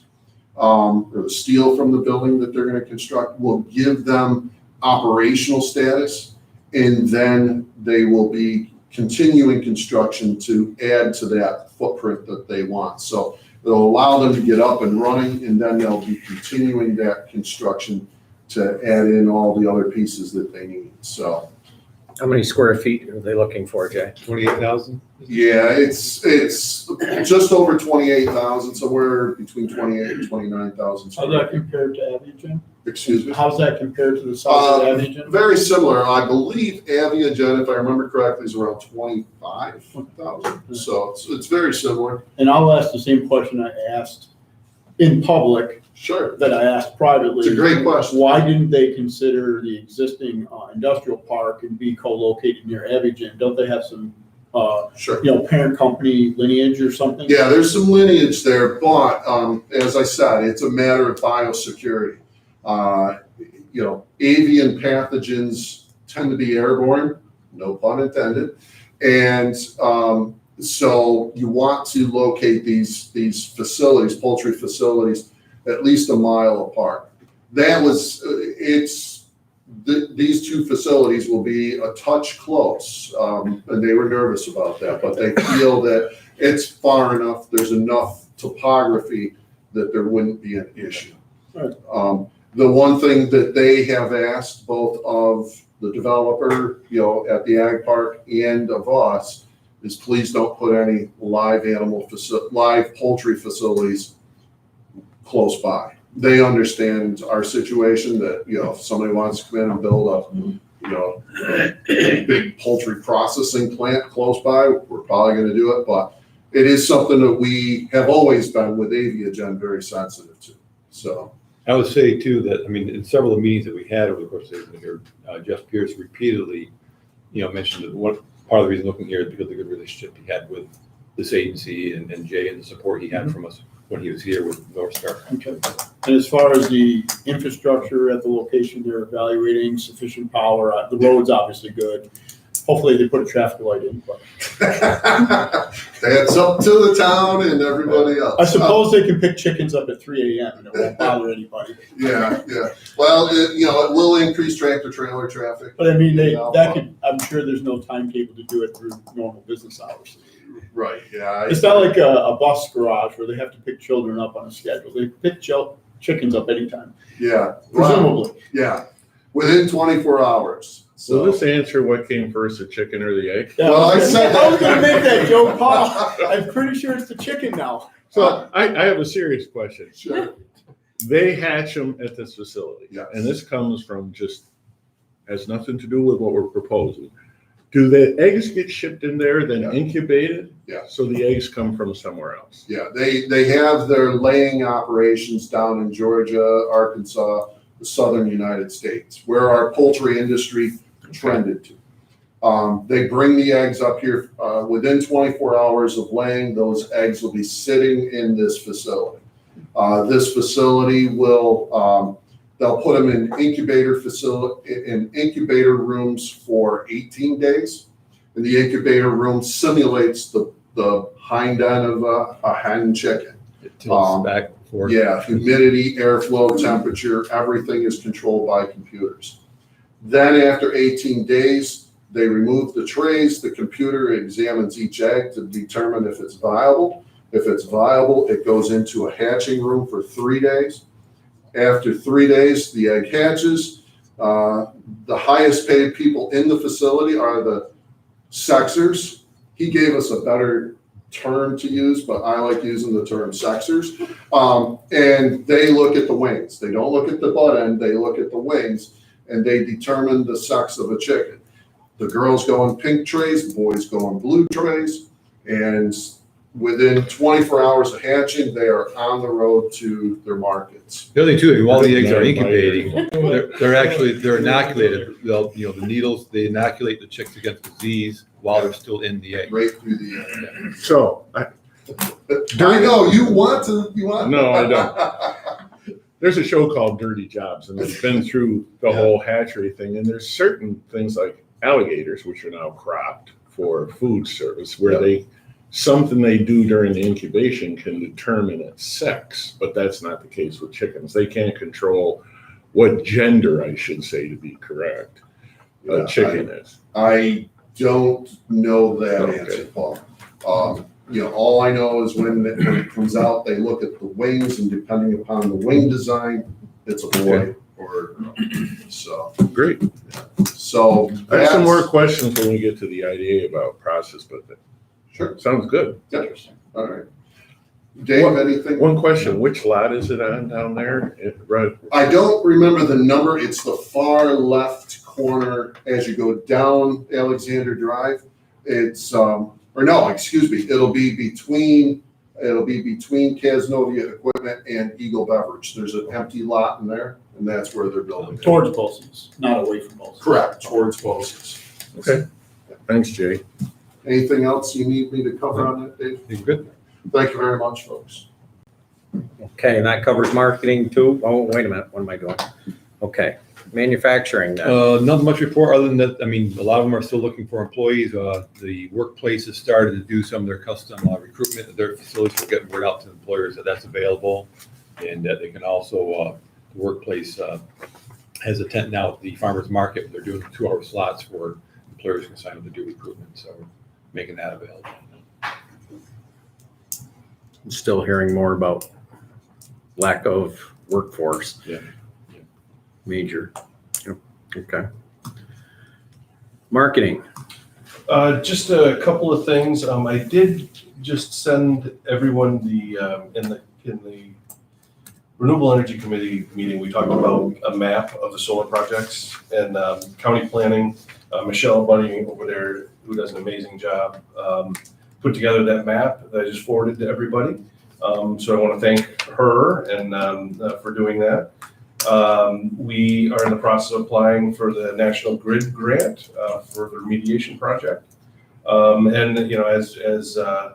or the steel from the building that they're gonna construct will give them operational status, and then they will be continuing construction to add to that footprint that they want. So it'll allow them to get up and running, and then they'll be continuing that construction to add in all the other pieces that they need, so. How many square feet are they looking for, Jay? 28,000? Yeah, it's just over 28,000, somewhere between 28 and 29,000. How's that compared to Aviogen? Excuse me? How's that compared to the size of Aviogen? Very similar. I believe Aviogen, if I remember correctly, is around 25,000. So it's very similar. And I'll ask the same question I asked in public Sure. that I asked privately. It's a great question. Why didn't they consider the existing industrial park and be co-located near Aviogen? Don't they have some, Sure. parent company lineage or something? Yeah, there's some lineage there, but as I said, it's a matter of biosecurity. Avian pathogens tend to be airborne, no pun intended, and so you want to locate these facilities, poultry facilities, at least a mile apart. These two facilities will be a touch close, and they were nervous about that, but they feel that it's far enough, there's enough topography that there wouldn't be an issue. Right. The one thing that they have asked both of the developer, at the ag park and of us, is please don't put any live poultry facilities close by. They understand our situation that, if somebody wants to come in and build a big poultry processing plant close by, we're probably gonna do it, but it is something that we have always been with Aviogen very sensitive to, so. I would say too that, in several of the meetings that we had over the course of the year, Jeff Pierce repeatedly, mentioned that one part of the reason looking here is because of the good relationship he had with this agency and Jay and the support he had from us when he was here with North Star. Okay. And as far as the infrastructure at the location, they're evaluating sufficient power. The road's obviously good. Hopefully they put a traffic light in, but. That's up to the town and everybody else. I suppose they can pick chickens up at 3 a.m. and it won't bother anybody. Yeah. Well, it will increase tractor trailer traffic. But I'm sure there's no timetable to do it through normal business hours. Right, yeah. It's not like a bus garage where they have to pick children up on a schedule. They pick chickens up anytime, Yeah. presumably. Yeah, within 24 hours. So this answer what came first, the chicken or the egg? Yeah, Well, I said that. I was gonna make that joke, Paul. I'm pretty sure it's the chicken now. So I have a serious question. Sure. They hatch them at this facility. Yes. And this comes from has nothing to do with what we're proposing. Do the eggs get shipped in there, then Yeah. incubated? Yeah. So the eggs come from somewhere else? Yeah, they have their laying operations down in Georgia, Arkansas, the southern United States, where our poultry industry trended to. They bring the eggs up here, within 24 hours of laying, those eggs will be sitting in this facility. This facility will, they'll put them in incubator rooms for 18 days. And the incubator room simulates the hind end of a hen chicken. It tilts back and forth. Yeah, humidity, airflow, temperature, everything is controlled by computers. Then after 18 days, they remove the trays. The computer examines each egg to determine if it's viable. If it's viable, it goes into a hatching room for 3 days. After 3 days, the egg hatches. The highest paid people in the facility are the sexers. He gave us a better term to use, but I like using the term sexers. And they look at the wings. They don't look at the butt end, they look at the wings, and they determine the sex of a chicken. The girls go in pink trays, the boys go in blue trays, and within 24 hours of hatching, they are on the road to their markets. The other thing too, while the eggs are incubating, they're inoculated. They'll, the needles, they inoculate the chicks against disease while they're still in the egg. Right through the egg. So, I know, you want. No, I don't. There's a show called Dirty Jobs, and it's been through the whole hatchery thing, and there's certain things like alligators, which are now cropped for food service, where something they do during the incubation can determine its sex, but that's not the case with chickens. They can't control what gender, I should say, to be correct, a chicken is. I don't know that Okay. answer, Paul. All I know is when it comes out, they look at the wings, and depending upon the wing design, it's a boy or a girl. So, Great. so I have some more that's- questions when we get to the IDA about process, but Sure. sounds good. Interesting. All right. Dave, anything? One question, which lot is it on down there? Right, I don't remember the number. It's the far left corner as you go down Alexander Drive. It's, or no, excuse me, it'll be between Casnovia Equipment and Eagle Beverage. There's an empty lot in there, and that's where they're building. Towards Bolson's, not away from Bolson's. Correct, towards Bosse's. okay. Thanks, Jay. Anything else you need me to cover on that, Dave? You're good. Thank you very much, folks. Okay, that covers marketing too. Oh, wait a minute, what am I doing? Okay, manufacturing then. Not much report other than that, I mean, a lot of them are still looking for employees. The workplace has started to do some of their custom recruitment at their facilities. We're getting word out to employers that that's available, and that they can also, the workplace has a tent now at the farmer's market. They're doing 2-hour slots for employers who can sign up to do recruitment, so we're making that available. Still hearing more about lack of workforce. Yeah. Major. Yep. Okay. Marketing. Just a couple of things. I did just send everyone in the Renewable Energy Committee meeting, we talked about a map of the solar projects and county planning. Michelle Bunny over there, who does an amazing job, put together that map that I just forwarded to everybody. So I want to thank her and for doing that. We are in the process of applying for the National Grid grant for the remediation project. And as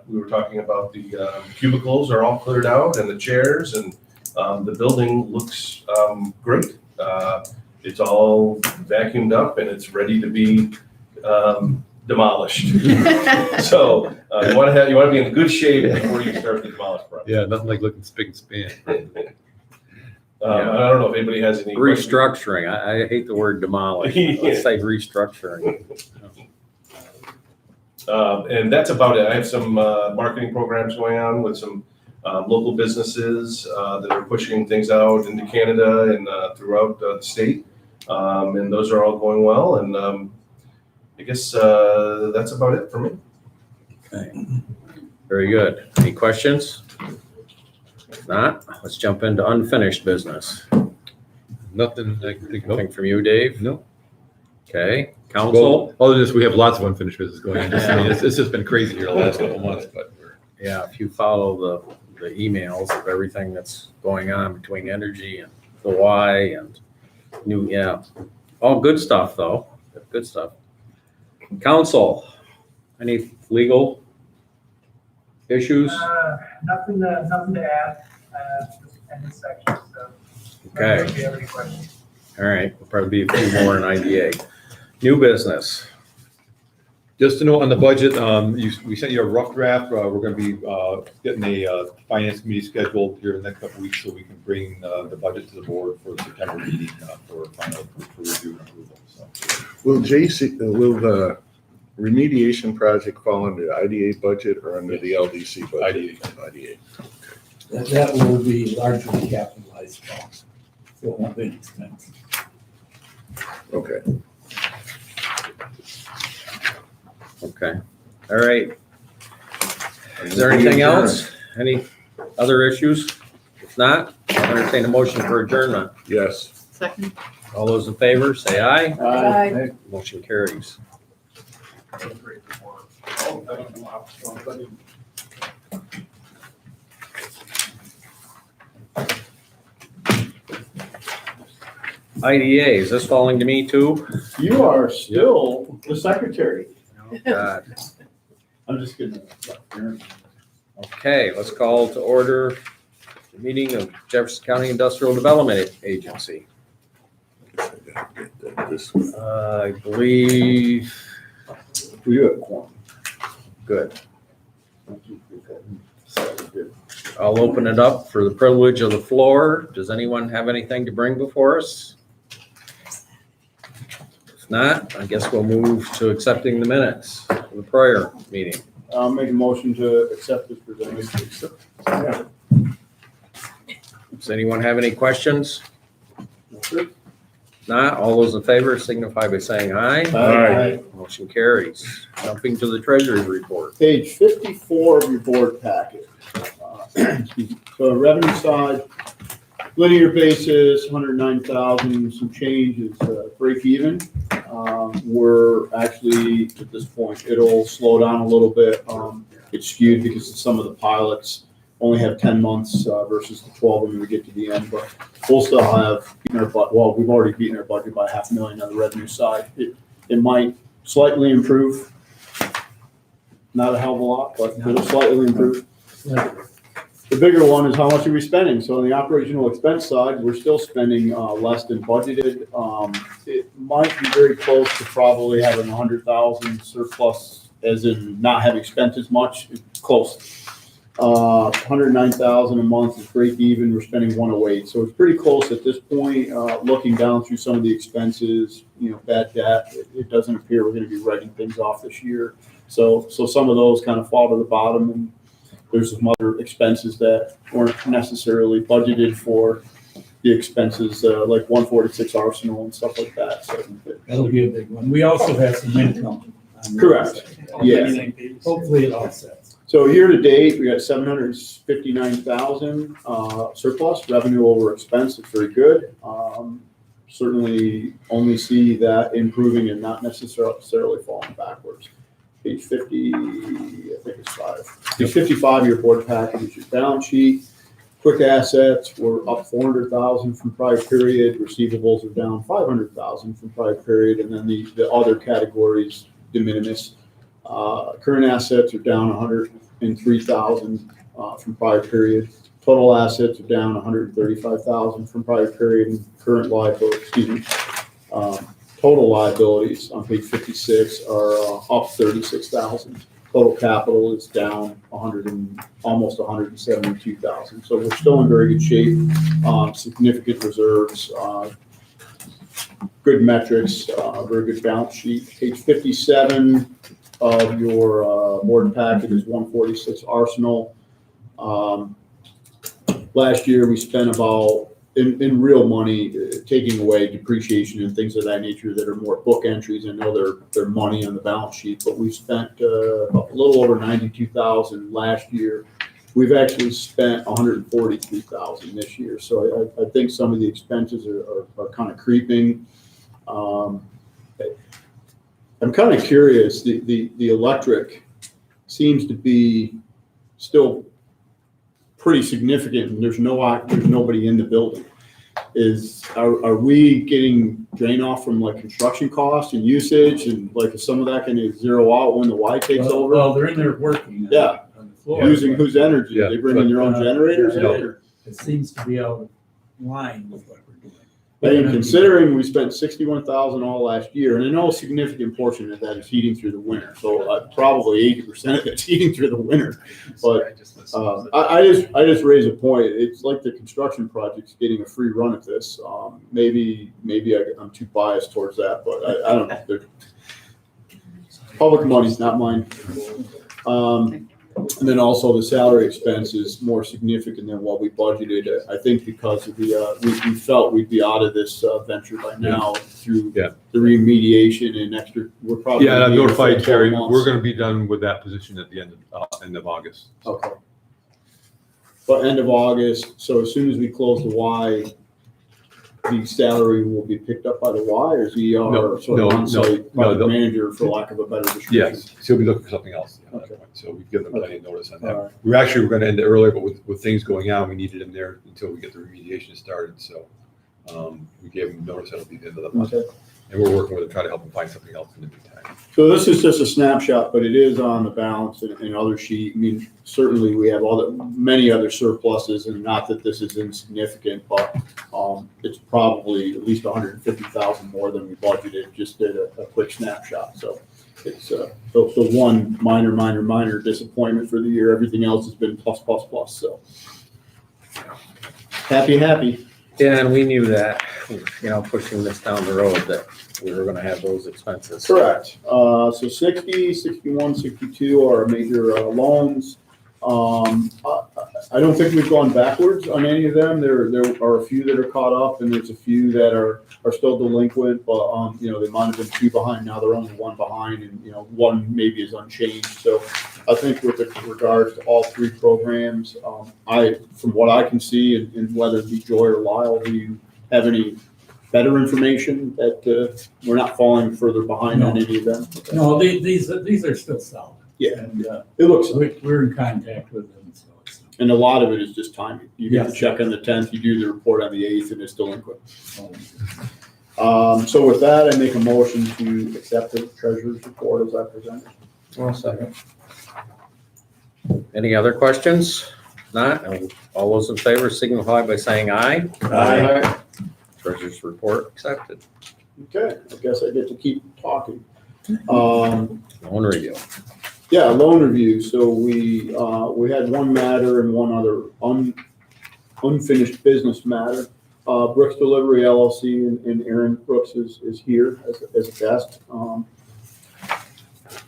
we were talking about, the cubicles are all cleared out and the chairs, and the building looks great. It's all vacuumed up and it's ready to be demolished. So you want to be in good shape before you start the demolish project. Yeah, nothing like looking spick and span. I don't know if anybody has any Restructuring. I hate the word demolish. Let's say restructuring. And that's about it. I have some marketing programs going on with some local businesses that are pushing things out into Canada and throughout the state. And those are all going well. And I guess that's about it for me. Okay. Very good. Any questions? If not, let's jump into unfinished business. Nothing I can think of. Anything from you, Dave? No. Okay. Council? Well, other than this, we have lots of unfinished business going on. I mean, it's just been crazy here the last couple of months, but we're. Yeah, if you follow the emails of everything that's going on between energy and the Y and all good stuff though. Good stuff. Council, any legal issues? Nothing to add, just end this section, so. Okay. If you have any questions. All right, we'll probably be a few more in IDA. New business. Just to note on the budget, we sent you a rough draft. We're going to be getting a finance committee scheduled here in the next couple of weeks so we can bring the budget to the board for the September meeting for final review and approval. So. Will the remediation project fall under the IDA budget or under the LDC budget? IDA. That will be largely capitalized costs, so it won't be an expense. Okay. Okay. All right. Is there anything else? Any other issues? If not, I'll entertain a motion for adjournment. Yes. Second. All those in favor, say aye. Aye. Motion carries. IDA, is this falling to me too? You are still the secretary. Oh, God. I'm just kidding. Okay, let's call to order the meeting of Jefferson County Industrial Development Agency. I believe, We do have quorum. good. I'll open it up for the privilege of the floor. Does anyone have anything to bring before us? If not, I guess we'll move to accepting the minutes of the prior meeting. I'll make a motion to accept this presented. Does anyone have any questions? Not, all those in favor signify by saying aye. Aye. Motion carries. Jumping to the treasury report. Page 54 of your board packet. So revenue side, linear basis, 109,000, some change is break even. We're actually, at this point, it'll slow down a little bit. It's skewed because some of the pilots only have 10 months versus the 12 when we get to the end, but we'll still have, well, we've already beaten our budget by $500,000 on the revenue side. It might slightly improve, not a hell of a lot, but it'll slightly improve. The bigger one is how much are we spending? So on the operational expense side, we're still spending less than budgeted. It might be very close to probably having 100,000 surplus, as in not having spent as much. It's close. 109,000 a month is break even. We're spending 108, so it's pretty close at this point. Looking down through some of the expenses, bad debt, it doesn't appear we're going to be writing things off this year. So some of those kind of fall to the bottom, and there's some other expenses that weren't necessarily budgeted for the expenses, like 146 Arsenal and stuff like that. So That'll be a big one. We also have some income. Correct. Yeah. Hopefully it offsets. So year to date, we got 759,000 surplus revenue over expense. It's very good. Certainly only see that improving and not necessarily falling backwards. Page 50, I think it's 5. Page 55, your board package is your balance sheet. Quick assets were up 400,000 from prior period. Receivables are down 500,000 from prior period, and then the other categories de minimis. Current assets are down 103,000 from prior period. Total assets are down 135,000 from prior period, and current liabilities, total liabilities on page 56 are up 36,000. Total capital is down almost 172,000. So we're still in very good shape. Significant reserves, good metrics, very good balance sheet. Page 57 of your board packet is 146 Arsenal. Last year we spent about, in real money, taking away depreciation and things of that nature that are more book entries. I know they're money on the balance sheet, but we spent a little over 92,000 last year. We've actually spent 143,000 this year. So I think some of the expenses are kind of creeping. I'm kind of curious. The electric seems to be still pretty significant, and there's nobody in the building. Are we getting drain off from like construction costs and usage, and like is some of that going to zero out when the Y takes over? Well, they're in there working. Yeah. On the floor. Using whose energy? Yeah, They bring in their own generators? yeah. Or? It seems to be out of line with what we're doing. And considering we spent 61,000 all last year, and I know a significant portion of that is heating through the winter, so probably 80% of it's heating through the winter. But I just raise a point. It's like the construction project's getting a free run at this. Maybe I'm too biased towards that, but I don't know. Public money's not mine. And then also the salary expense is more significant than what we budgeted. I think because of the we felt we'd be out of this venture by now through the remediation and extra. We're probably Yeah, and I've gonna be notified here for Terry, 12 months. we're gonna be done with that position at the end of August. Okay. But end of August, so as soon as we close the Y, the salary will be picked up by the Y, or is he our sort of on-site project manager, for lack of a better description? Yes, he'll be looking for something else. at that Okay. point. So we've given them plenty of notice on that. All right. We were going to end it earlier, but with things going on, we needed him there until we get the remediation started. So We gave them notice that'll be the end of the month. Okay. And we're working with them, trying to help them find something else in the meantime. So this is just a snapshot, but it is on the balance and other sheet. I mean, certainly we have many other surpluses, and not that this is insignificant, but it's probably at least 150,000 more than we budgeted. Just did a quick snapshot. So it's the one minor disappointment for the year. Everything else has been plus. So happy. Yeah, and we knew that, pushing this down the road, that we were gonna have those expenses. Correct. So 60, 61, 62 are major loans. I don't think we've gone backwards on any of them. There are a few that are caught up, and there's a few that are still delinquent, but, they might have been 2 behind, now they're only 1 behind, and, 1 maybe is unchanged. So I think with regards to all 3 programs, from what I can see, and whether it be Joy or Lyle, do you have any better information that we're not falling further behind on any of them? No, these are still solid. Yeah, And it looks, we're in contact with them, so it's. and a lot of it is just timing. You get the Yes. check on the 10th, you do the report on the 8th, and it's delinquent. So with that, I make a motion to accept the treasurer's report as I presented. One second. Any other questions? Not, all those in favor signify by saying aye. Aye. Treasurer's report accepted. Okay, I guess I get to keep talking. Um, Loan review. Yeah, loan review. So we had one matter and one other unfinished business matter. Brooks Delivery LLC and Aaron Brooks is here as a guest.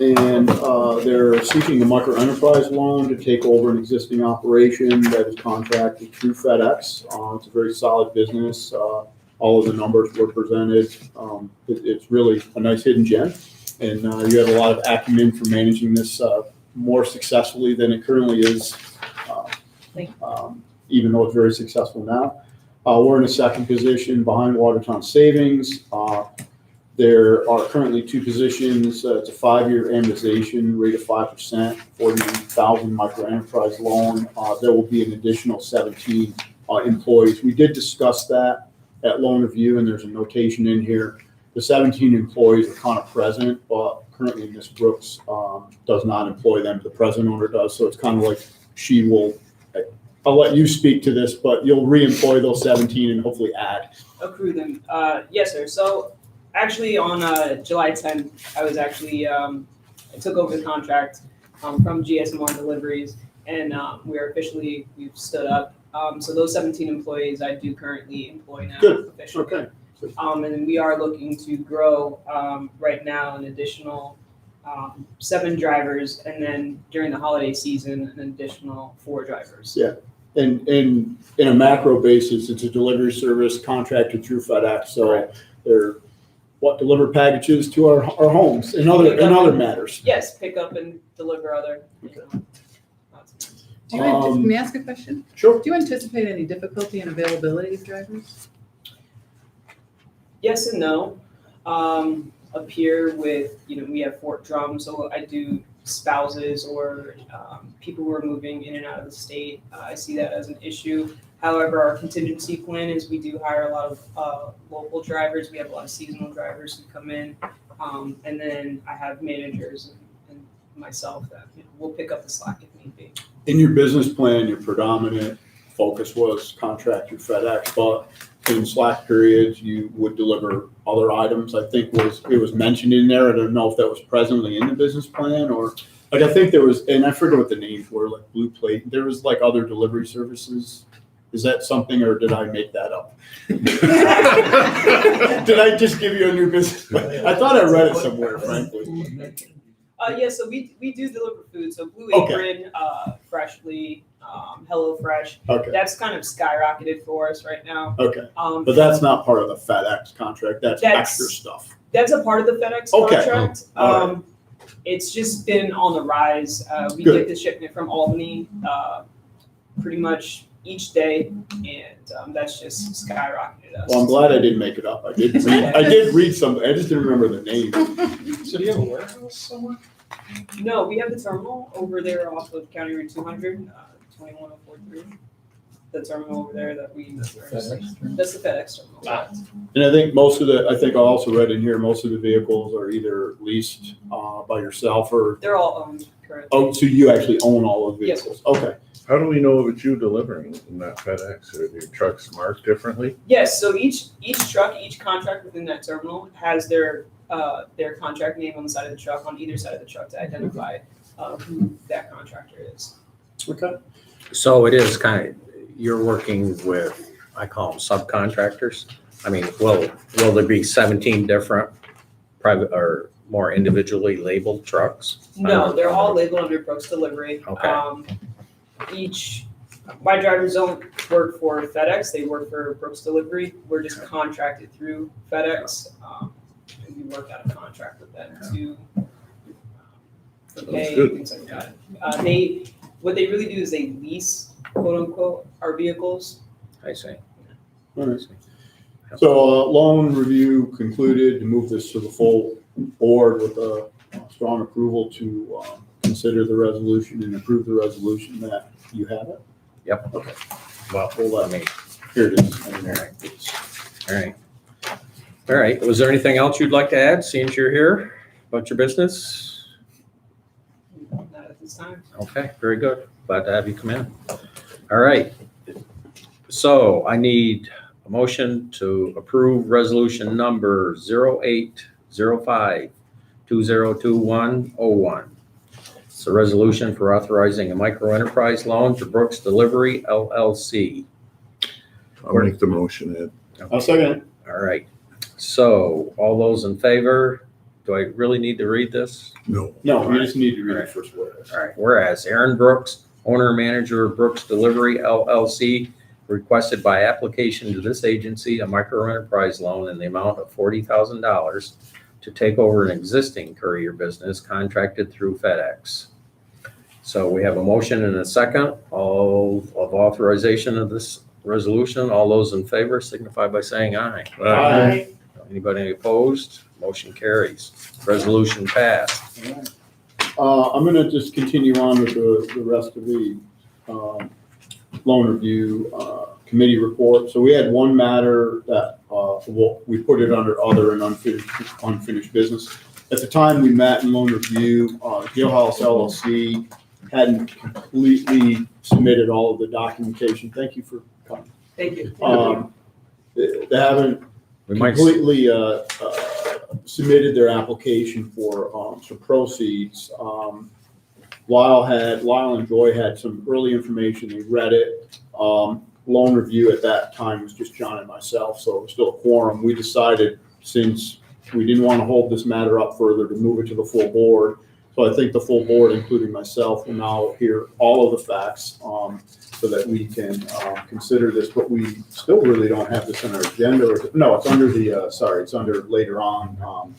And they're seeking a micro enterprise loan to take over an existing operation that is contracted through FedEx. It's a very solid business. All of the numbers were presented. It's really a nice hidden gem. And you have a lot of acumen for managing this more successfully than it currently is, even though it's very successful now. We're in a second position behind Watertown Savings. There are currently 2 positions. It's a 5-year amortization rate of 5%, 40,000 micro enterprise loan. There will be an additional 17 employees. We did discuss that at loan review, and there's a notation in here. The 17 employees are kind of present, but currently Ms. Brooks does not employ them. The present owner does. So it's kind of like she will, I'll let you speak to this, but you'll re-employ those 17 and hopefully add. Accrue them. Yes, sir. So actually on July 10th, I was actually, I took over the contract from GSM Deliveries, and we've stood up. So those 17 employees I do currently employ now. Good. Officially. Okay. And we are looking to grow right now an additional 7 drivers, and then during the holiday season, an additional 4 drivers. Yeah. And in a macro basis, it's a delivery service contracted through FedEx. So they're deliver packages to our homes and other matters. Yes, pick up and deliver other. May I ask a question? Sure. Do you anticipate any difficulty in availability of drivers? Yes and no. Up here with, we have Fort Drum, so I do spouses or people who are moving in and out of the state. I see that as an issue. However, our contingency plan is we do hire a lot of local drivers. We have a lot of seasonal drivers who come in. And then I have managers and myself that will pick up the slack if need be. In your business plan, your predominant focus was contract through FedEx, but in slack periods, you would deliver other items. I think it was mentioned in there. I don't know if that was presently in the business plan or I think there was, and I forget what the names were, like Blue Plate. There was other delivery services. Is that something, or did I make that up? Did I just give you a new business plan? I thought I read it somewhere, frankly. Yeah, so we do deliver food. So Blue Okay. Apron, Freshly, Hello Fresh. Okay. That's kind of skyrocketed for us right now. Okay. But that's not part of the FedEx contract. That's extra stuff. That's a part of the FedEx Okay. contract. All right. It's just been on the rise. We Good. get the shipment from Albany pretty much each day, and that's just skyrocketed us. Well, I'm glad I didn't make it up. I did read something. I just didn't remember the name. So do you have a warehouse somewhere? No, we have the terminal over there off of County Route 200, 21043. the terminal over there that we. That's the FedEx terminal? That's the FedEx terminal. And I think most of I think I also read in here, most of the vehicles are either leased by yourself or, They're all owned currently. oh, so you actually own all of the Yes. vehicles? Okay. How do we know it's you delivering and not FedEx? Are your trucks marked differently? Yes, so each truck, each contract within that terminal has their contract name on the side of the truck, on either side of the truck to identify who that contractor is. Okay. So it is kind of, you're working with, I call them subcontractors. I mean, will there be 17 different private or more individually labeled trucks? No, they're all labeled under Brooks Delivery. Okay. My drivers don't work for FedEx, they work for Brooks Delivery. We're just contracted through FedEx. And we work out a contract with them to pay, good. things like that. What they really do is they lease, quote unquote, our vehicles. I see. All right. So loan review concluded, to move this to the full board with a strong approval to consider the resolution and approve the resolution. That you have it? Yep. Okay. Well, Well, I mean, here it is. all right. All right. Was there anything else you'd like to add, seeing you're here about your business? Not at this time. Okay, very good. Glad to have you come in. All right. So I need a motion to approve resolution number 0805-202101. It's a resolution for authorizing a micro enterprise loan to Brooks Delivery LLC. I'll make the motion, Ed. I'll second it. All right. So all those in favor, do I really need to read this? No. No, you just need to read the first word. All right. Whereas Aaron Brooks, owner and manager of Brooks Delivery LLC, requested by application to this agency a micro enterprise loan in the amount of $40,000 to take over an existing courier business contracted through FedEx. So we have a motion and a second, all of authorization of this resolution. All those in favor signify by saying aye. Aye. Anybody opposed? Motion carries. Resolution passed. I'm gonna just continue on with the rest of the loan review committee report. So we had one matter that we put it under other and unfinished business. At the time we met in loan review, Gilhouse LLC hadn't completely submitted all of the documentation. Thank you for coming. Thank you. They haven't We might, completely submitted their application for some proceeds. Lyle and Joy had some early information. They read it. Loan review at that time was just John and myself, so it was still a quorum. We decided, since we didn't want to hold this matter up further, to move it to the full board. So I think the full board, including myself, will now hear all of the facts so that we can consider this. But we still really don't have this on our agenda. No, it's under it's under later on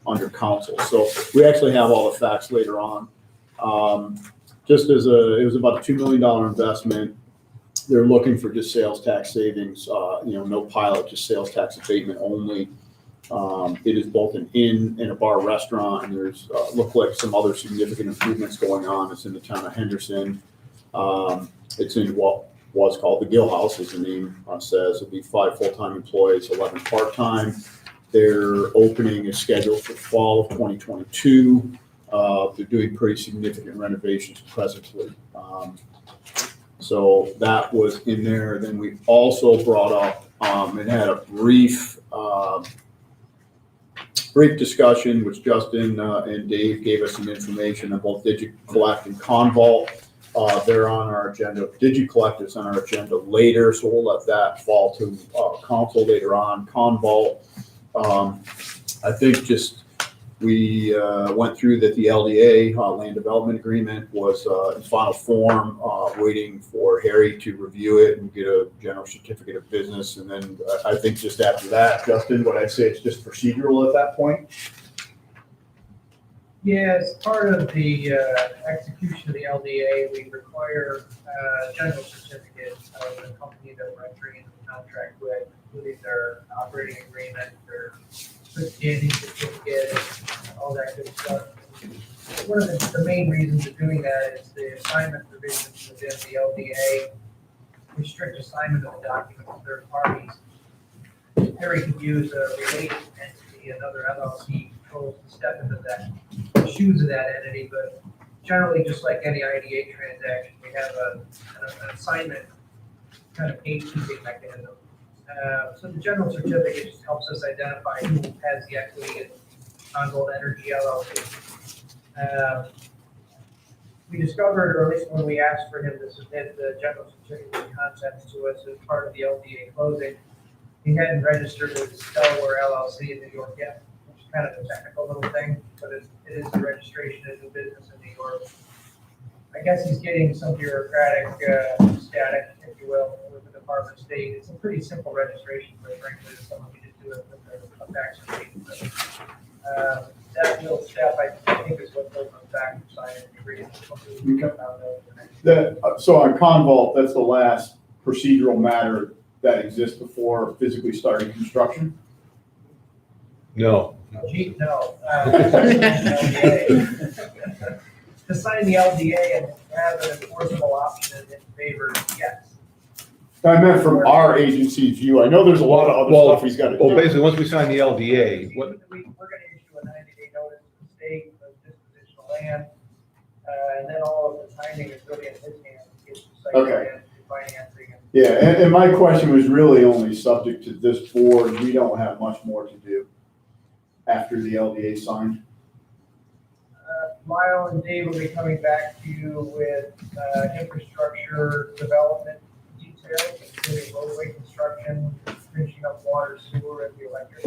under council. So we actually have all the facts later on. Just as it was about a $2 million investment. They're looking for just sales tax savings, no pilot, just sales tax abatement only. It is both an inn and a bar restaurant, and there's look like some other significant improvements going on. It's in the town of Henderson. It's in what was called the Gill House, as the name says. It'll be 5 full-time employees, 11 part-time. Their opening is scheduled for fall of 2022. They're doing pretty significant renovations presently. So that was in there. Then we also brought up and had a brief discussion, which Justin and Dave gave us some information about DigiCollect and Convolt. They're on our agenda. DigiCollect is on our agenda later, so we'll let that fall to council later on. Convolt, I think just we went through that the LDA, land development agreement, was in final form, waiting for Harry to review it and get a general certificate of business. And then I think just after that, Justin, what I say, it's just procedural at that point? Yeah, as part of the execution of the LDA, we require a general certificate of the company that we're entering into the contract with, including their operating agreement, their good standing certificate, all that good stuff. One of the main reasons of doing that is the assignment provisions within the LDA restrict assignment of the document to third parties. Harry could use a related entity, another LLC controls to step into the shoes of that entity, but generally, just like any IDA transaction, we have an assignment kind of gatekeeping mechanism. So the general certificate just helps us identify who has the equity in Ongold Energy LLC. We discovered, or at least when we asked for him to submit the general certificate of concepts to us as part of the LDA closing, he hadn't registered with Delaware LLC in New York yet, which is kind of a technical little thing, but it is the registration as a business in New York. I guess he's getting some bureaucratic static, if you will, with the Department of State. It's a pretty simple registration, but frankly, if someone could just do it with a fax machine. But, that little step, I think, is what goes on back to sign and agree. So on Convolt, that's the last procedural matter that exists before physically starting construction? No. Gee, no. To sign the LDA and have an enforceable option in favor, yes. I meant from our agency's view. I know there's a lot of other stuff he's got to Well, do. basically, once we sign the LDA, what, We're gonna issue a 90-day notice to the state of disposition of land, and then all of the timing is really in his hands. He gets the site Okay. plan, the financing, and Yeah, and my question was really only subject to this board. We don't have much more to do after the LDA signed. Lyle and Dave will be coming back to you with infrastructure development details, including roadway construction, finishing up water, sewer, and the electric.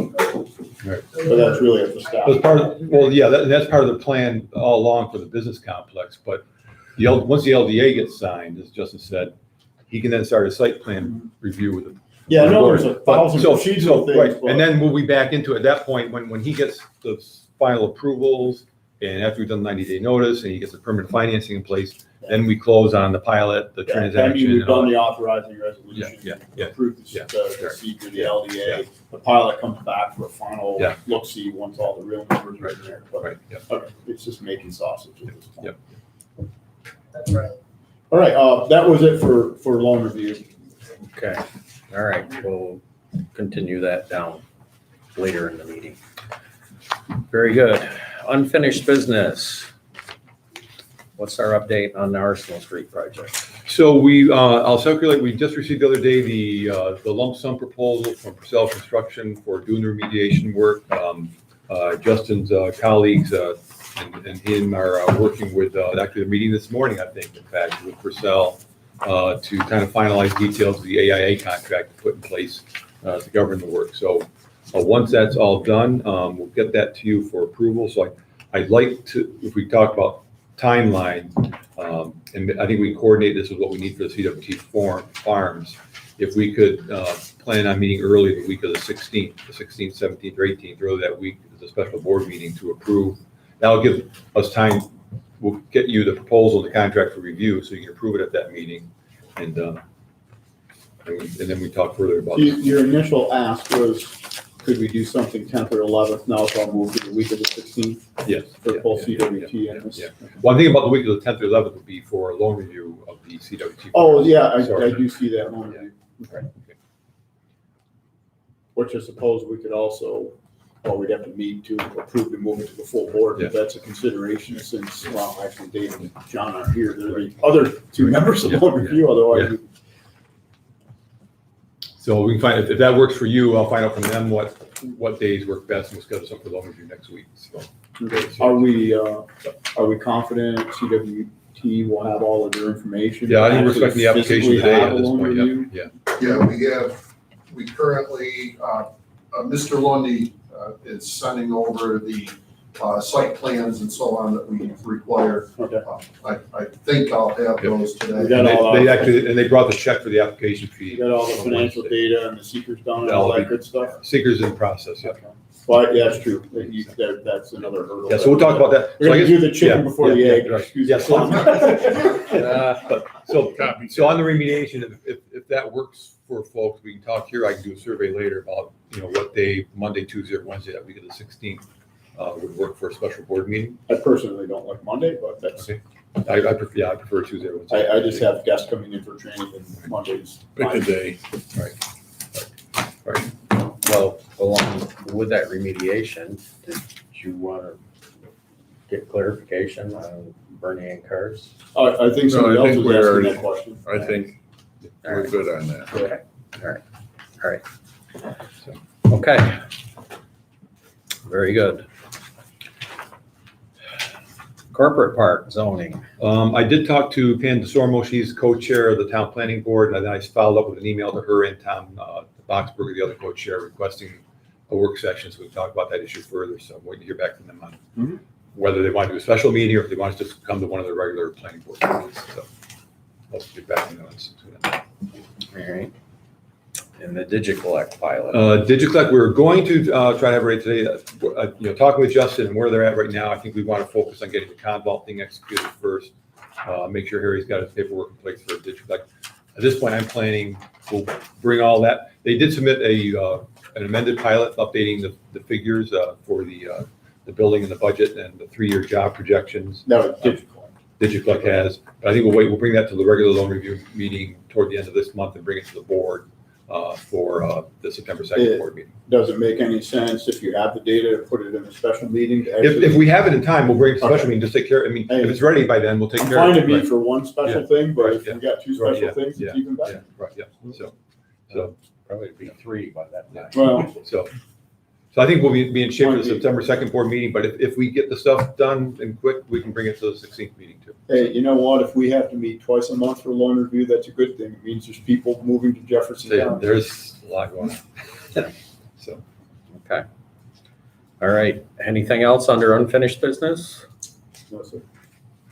Right. So that's really at the stop. that's part of, well, yeah, that's part of the plan all along for the business complex, but once the LDA gets signed, as Justin said, he can then start a site plan review with the. Yeah, I know there's a thousand So, procedural right, things, but. and then we'll be back into it at that point, when he gets the final approvals, and after we've done 90-day notice, and he gets the permanent financing in place, then we close on the pilot, the Yeah, transaction. we've and all done that. the authorizing resolution. Yeah. Approved Yeah. the secret, the LDA. The pilot comes back for a final Yeah. look-see once all the real numbers are in there. But, Right, yeah. okay, it's just making sausage at this point. Yep. That's right. All right, that was it for loan review. Okay, all right, we'll continue that down later in the meeting. Very good. Unfinished business. What's our update on the Arsenal Street project? So I'll circulate, we just received the other day the lump sum proposal from Purcell Construction for doing the remediation work. Justin's colleagues and him are working with, actually, the meeting this morning, I think, in fact, with Purcell to kind of finalize details of the AIA contract to put in place to govern the work. So once that's all done, we'll get that to you for approval. So I'd like to, if we talk about timeline, and I think we coordinate this with what we need for the CWT farms. If we could plan on meeting early the week of the 16th, 17th, or 18th, early that week, is a special board meeting to approve. That'll give us time. We'll get you the proposal, the contract for review, so you can approve it at that meeting. And then we talk further about it. Your initial ask was, could we do something 10th or 11th? Now it's all moved to the week of the 16th Yes. for yeah, both yeah, CWT yeah, and this. yeah. One thing about the week of the 10th or 11th would be for a loan review of the CWT. Oh, yeah, I Sorry. do see that loan review. Okay. Which I suppose we could also, well, we'd have to meet to approve to move it to the full board, if that's a consideration since, well, actually Dave and John aren't here. They're the other two members of the loan review, otherwise. So we can find, if that works for you, I'll find out from them what days work best, and we'll schedule something for loan review next week. So, Are we confident CWT will have all of their information? yeah, I think we're expecting the application Physically today have at a this loan point, review? yeah. Yeah, we currently, Mr. Lundy is sending over the site plans and so on that we require. Okay. I think I'll have those We today. got all They that. actually, and they brought the check for the application You fee. got all the financial data and the secret's done and all that good stuff? Seekers in process, yeah. Well, yeah, that's true. That's another hurdle. Yeah, so we'll talk about that. We're So I gonna guess- do the chicken yeah, before yeah, the yeah, egg. right. Excuse Yeah, me. so on the remediation, if that works for folks, we can talk here. I can do a survey later about, what day, Monday, Tuesday, or Wednesday, that week of the 16th, would work for a special board meeting. I personally don't like Monday, but that's, Okay. I prefer Tuesday or Wednesday. I just have guests coming in for training and Mondays. Pick a day. Well, along with that remediation, did you want to get clarification on burning in cars? I think No, somebody I else think was we asking already- that question. I think we're good on that. Okay, all right. Okay. Very good. Corporate park zoning. I did talk to Pam DeSormo, she's co-chair of the town planning board, and then I followed up with an email to her and Tom Boxberger, the other co-chair, requesting a work session, so we can talk about that issue further, so I'm waiting to hear back from them on whether they want to do a special meeting or if they want us to just come to one of the regular planning board meetings, so I'll get back to them on that. All right. And the DigiCollect pilot. DigiCollect, we're going to try to have it ready today. Talking with Justin and where they're at right now, I think we want to focus on getting the Convault thing executed first. Make sure Harry's got his paperwork in place for DigiCollect. At this point, I'm planning, we'll bring all that. They did submit an amended pilot updating the figures for the building and the budget and the 3-year job projections. No, DigiCollect has, but I think we'll bring that to the regular loan review meeting toward the end of this month and bring it to the board for the September 2nd board meeting. Does it make any sense if you have the data to put it in a special meeting? To If actually, we have it in time, we'll bring it to special meeting, just take care, if it's ready by then, we'll take I'm care of fine it. to meet Right. for one special thing, but if yeah. we got two Right, special yeah, things, it's even better. Right, yeah, so, Probably be 3 by that time. Well, so I think we'll be in shape for the September 2nd board meeting, but if we get the stuff done and quick, we can bring it to the 16th meeting too. hey, you know what? If we have to meet twice a month for loan review, that's a good thing. It means there's people moving to Jefferson County. There's a lot going on. So. Okay. All right. Anything else under unfinished business? No, sir.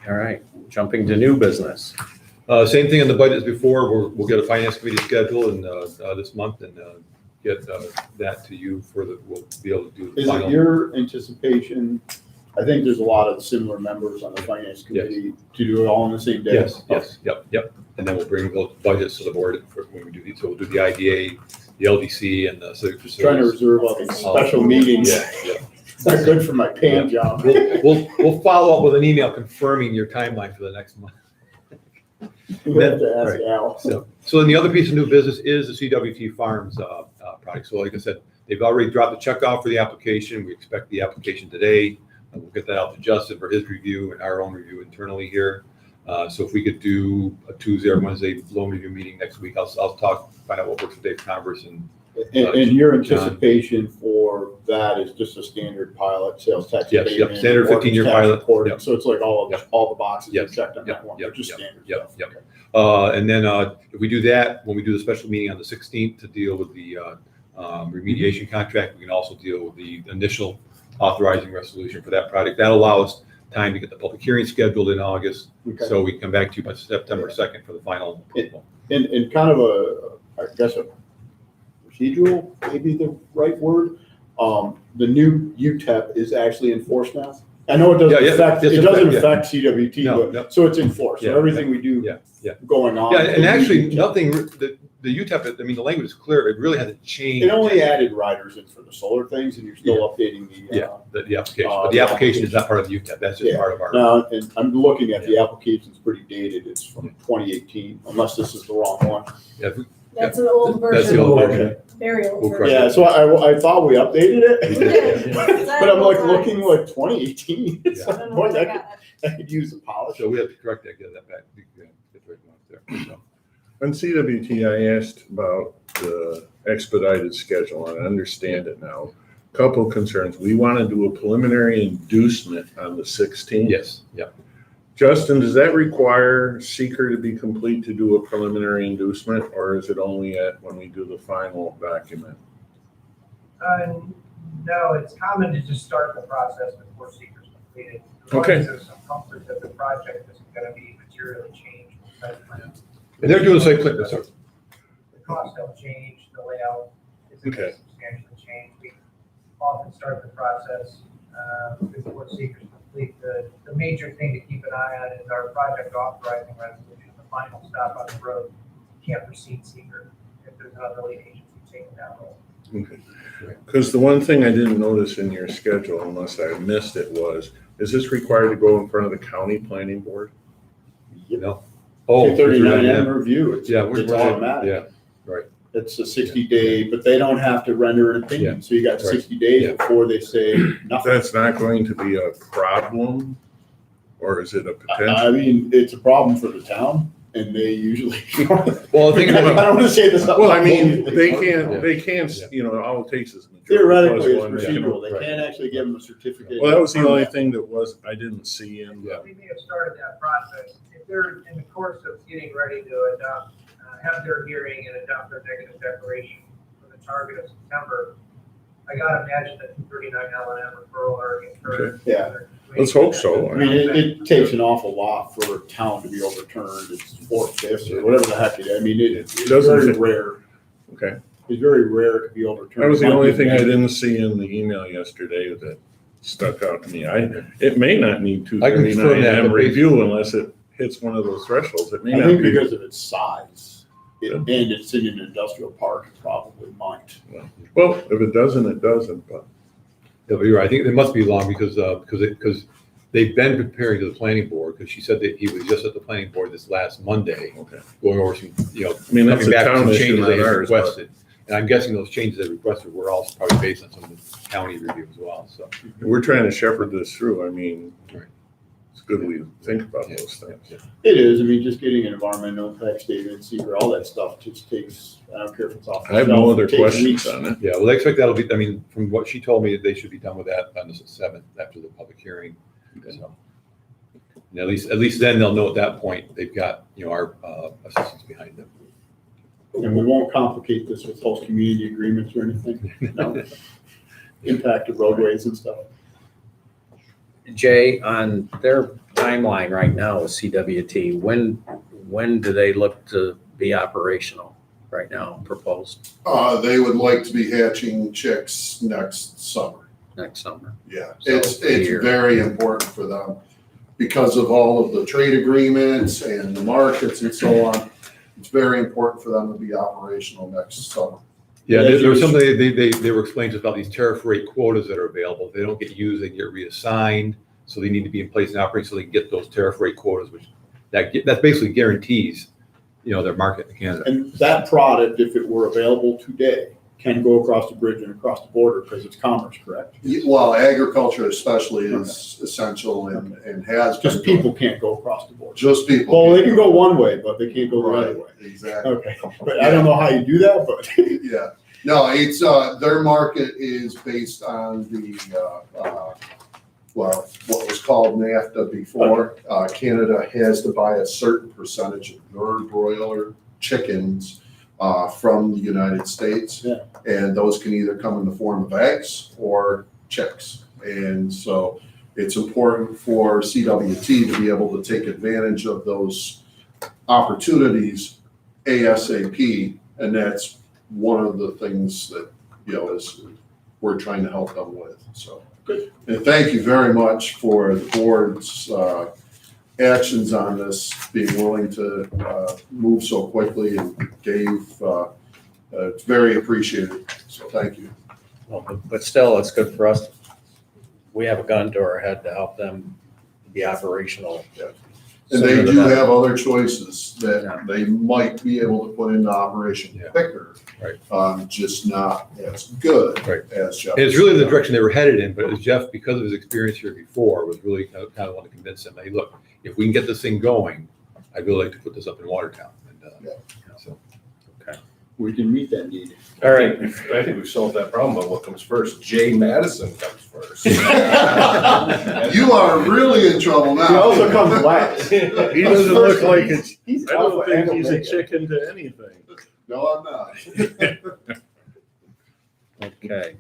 All right. Jumping to new business. Same thing on the budget as before, we'll get a finance committee schedule in this month and get that to you we'll be able to do the Is final. it your anticipation, I think there's a lot of similar members on the finance committee to do it all on the same day? Yes, yep. And then we'll bring those budgets to the board for when we do these. So we'll do the IDA, the LDC, and the civic facilities. Trying to reserve all these special meetings. Yeah. It's not good for my paying job. We'll follow up with an email confirming your timeline for the next month. We have to ask Right. Al. So then the other piece of new business is the CWT Farms project. So like I said, they've already dropped the check off for the application. We expect the application today. And we'll get that out to Justin for his review and our own review internally here. So if we could do a Tuesday or Wednesday loan review meeting next week, I'll find out what works with Dave Converse and And your anticipation for that is just a standard pilot, sales tax. Yes, yep, abatement, standard mortgage 15-year tax pilot, reporting. yep. So it's like all the boxes are Yep, checked on that yep, one, yep, they're just yep, standard yep, stuff. yep. Okay. And then if we do that, when we do the special meeting on the 16th to deal with the remediation contract, we can also deal with the initial authorizing resolution for that project. That'll allow us time to get the public hearing scheduled in August, Okay. so we can come back to you by September 2nd for the final approval. And kind of I guess a procedural, maybe the right word. The new UTEP is actually enforced now. I know it doesn't Yeah, affect, it's it doesn't yeah. affect CWT, No, but, so it's enforced. So Yeah, everything we do yeah. going on. Yeah, and actually, nothing, the UTEP, I mean, the language is clear, it really hasn't changed. It only added riders in for the solar things and you're still updating the. Yeah, the application, but the application is not part of the UTEP, that's just Yeah. part of our. No, and I'm looking at the application's pretty dated. It's from 2018, unless this is the wrong one. Yeah, That's an old version. That's the old Okay. version. Very old We'll version. Yeah, so I thought we updated it. Yeah. But I'm like looking like 2018. It's I like, don't know boy, what I I got. could use the polish. So we have to correct that, get that back, get the right ones there, so. On CWT, I asked about the expedited schedule, and I understand it now. Couple concerns. We want to do a preliminary inducement on the 16th. Yes, yeah. Justin, does that require seeker to be complete to do a preliminary inducement, or is it only when we do the final document? No, it's common to just start the process before seeker's completed. As long Okay. as there's some comfort that the project isn't gonna be materially changed. from site plan. And they're doing the same thing, sorry. The cost don't change, the layout isn't Okay. substantially changed. We often start the process before seekers complete. The major thing to keep an eye on is our project authorizing resolution, the final stop on the road. You can't proceed seeker if there's another lead agency taking that role. Because the one thing I didn't notice in your schedule, unless I missed it, was, is this required to go in front of the county planning board? You know? Oh, 39M review, it's Yeah, it's automatic. Yeah, right. It's a 60-day, but they don't have to render an opinion, so you got Right. 60 days Yeah. before they say nothing. That's not going to be a problem, or is it a potential? I mean, it's a problem for the town, and they usually. Well, I think I don't want to say this. Well, I mean, they Yeah. can't, you know, all it takes is. a majority Theoretically, plus it's one, procedural. They Right. can't actually give them a certificate. Well, that was the only thing that was, I didn't see in. Yeah. We may have started that process. If they're in the course of getting ready to adopt, have their hearing and adopt their negative declaration for the target of September, I gotta imagine that 239 L&M referral already occurred. Yeah. Let's hope so. I mean, it takes an awful lot for a town to be overturned. It's 4/5 or whatever the heck it is. I mean, it's doesn't very fit. rare. Okay. It's very rare to be overturned. That was the only thing I didn't see in the email yesterday that stuck out to me. It may not need I can confirm that, 239M but review unless it hits one of those thresholds. It may I not think be. because of its size, and it's in an industrial park, it probably might. Well, if it doesn't, it doesn't, but. Yeah, but you're right. I think it must be long because they've been preparing to the planning board, because she said that he was just at the planning board this last Monday, Okay. going over some, I mean, that's coming a back to town some issue, changes not they had ours, but. requested. And I'm guessing those changes they requested were also probably based on some of the county review as well, so. We're trying to shepherd this through. I mean, Right. it's good we think about those things. It is, I mean, just getting an environmental impact statement, secret, all that stuff just takes, I don't care if it's off the I have shelf, no it other takes questions weeks. on it. Yeah, well, I expect that'll be, I mean, from what she told me, they should be done with that on the 7th after the public hearing. So, and at least then they'll know at that point, they've got, our assistance behind them. And we won't complicate this with host community agreements or anything, no. Impact of roadways and stuff. Jay, on their timeline right now with CWT, when do they look to be operational right now, proposed They would like to be hatching chicks next summer. next summer? Yeah, So it's here. very important for them because of all of the trade agreements and the markets and so on. It's very important for them to be operational next summer. Yeah, there was something, they were explaining to us about these tariff rate quotas that are available. If they don't get used, they get reassigned, so they need to be in place and operate so they can get those tariff rate quotas, which that basically guarantees, their market in Canada. And that product, if it were available today, can go across the bridge and across the border because it's commerce, correct? Well, agriculture especially is essential and has. Just been people can't go across the border. Just people. Well, they can go one way, but they can't go the other Right, way. exactly. Okay, but I don't know how you do that, but. Yeah, no, it's, their market is based on what was called NAFTA before. Canada has to buy a certain percentage of their broiler chickens from the United States. Yeah. And those can either come in the form of eggs or chicks. And so it's important for CWT to be able to take advantage of those opportunities ASAP. And that's one of the things that, is we're trying to help them with, so. Good. And thank you very much for the board's actions on this, being willing to move so quickly and gave, it's very appreciated, so thank you. Well, but still, it's good for us. We have a gun to our head to help them be operational. And they Sooner the do better. have other choices Yeah. that they might be able to put into operation Yeah. quicker. Right. Just not as good Right. as Jeff. And it's really the direction they were headed in, but as Jeff, because of his experience here before, was really kind of want to convince him, hey, look, if we can get this thing going, I'd really like to put this up in Watertown. And, so. We can meet that need. All right. I think we've solved that problem, but what comes first? Jay Madison comes first. You are really in trouble now. He also comes last. He doesn't look like it's, He's I don't tough think and he's a Omega. chicken to anything. No, I'm not. Okay.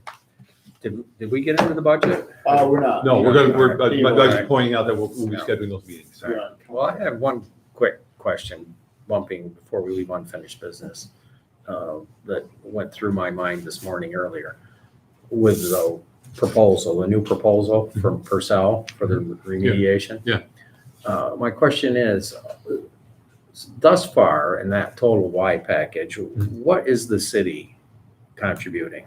Did we get into the budget? We're not. No, we're Alright. just pointing out that we'll be scheduling those meetings. We're not. Well, I have one quick question, bumping before we leave unfinished business, that went through my mind this morning earlier with the proposal, the new proposal from Purcell for the remediation. Yeah. My question is, thus far in that total Y package, what is the city contributing?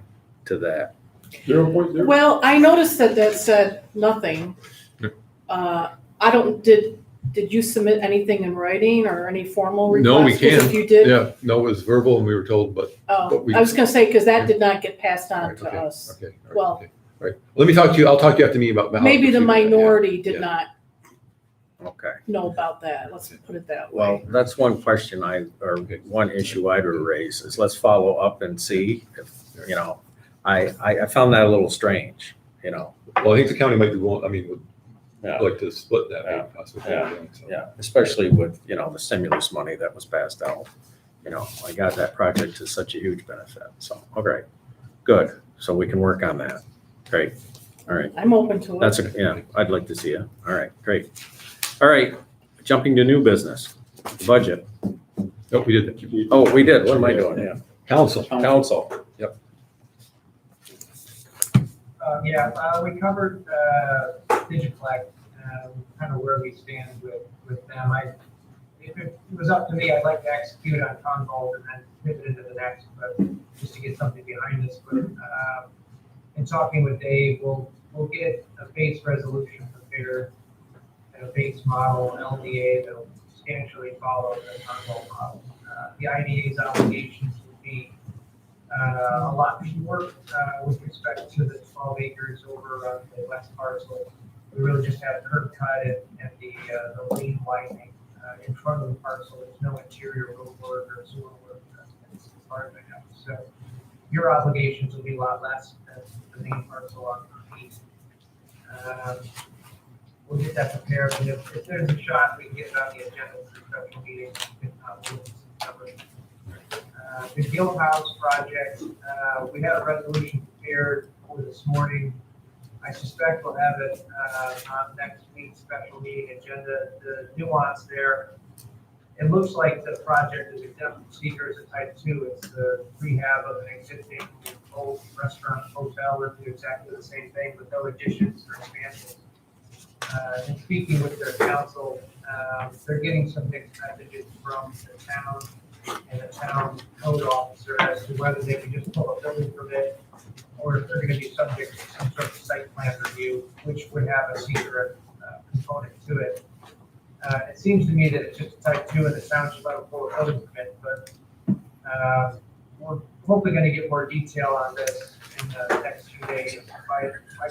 to that. 0.0. Well, I noticed that said nothing. Did you submit anything in writing or any formal request? No, we 'Cause can. If you did, Yeah, no, it was verbal and we were told, but. oh, but we- I was gonna say, because that did not get passed on Right, to okay, us. Okay. all right, Well- okay, all right. Let me talk to you, I'll talk to you after me about. how to Maybe the proceed with that, yeah. minority yeah. did not Okay. know about that, let's put it that way. Well, that's one question or one issue I'd raise is let's follow up and see if, I found that a little strange, Well, I think the county might be willing, would Yeah. like to split that. Yeah. possibly, Yeah. so. Yeah, especially with, the stimulus money that was passed out. I got that project to such a huge benefit. So, okay, good. So we can work on that. Great. All right. I'm open to it. I'd like to see it. All right, great. All right, jumping to new business, the budget. Oh, we did that. Oh, we did. What am I doing? Yeah. Council. Council. Yep. We covered Digiflect, kind of where we stand with them. If it was up to me, I'd like to execute on Convolt and then pivot into the next, but just to get something behind us. But in talking with Dave, we'll get a base resolution prepared and a base model, an LDA that'll substantially follow the Convolt model. The IDA's obligations would be a lot fewer with respect to the 12 acres over on the west parcel. We really just have curb cut and the lane widening in front of the parcel. There's no interior road work or sewer work as far as I know. So your obligations will be a lot less than the main parcel on the east. We'll get that prepared, and if there's a shot, we can get it on the agenda for the special meeting. The Guild House project, we had a resolution prepared for this morning. I suspect we'll have it on next week's special meeting agenda. The nuance there, it looks like the project is exempt from seeker as a type 2. It's the rehab of an existing old restaurant, hotel. We'll do exactly the same thing with no additions or expansions. And speaking with their council, they're getting some mixed messages from the town and the town code officer as to whether they can just pull a building permit or if they're going to be subject to some sort of site plan review, which would have a secret component to it. It seems to me that it's just a type 2 and the town should let them pull a building permit, but we're hopefully going to get more detail on this in the next 2 days. My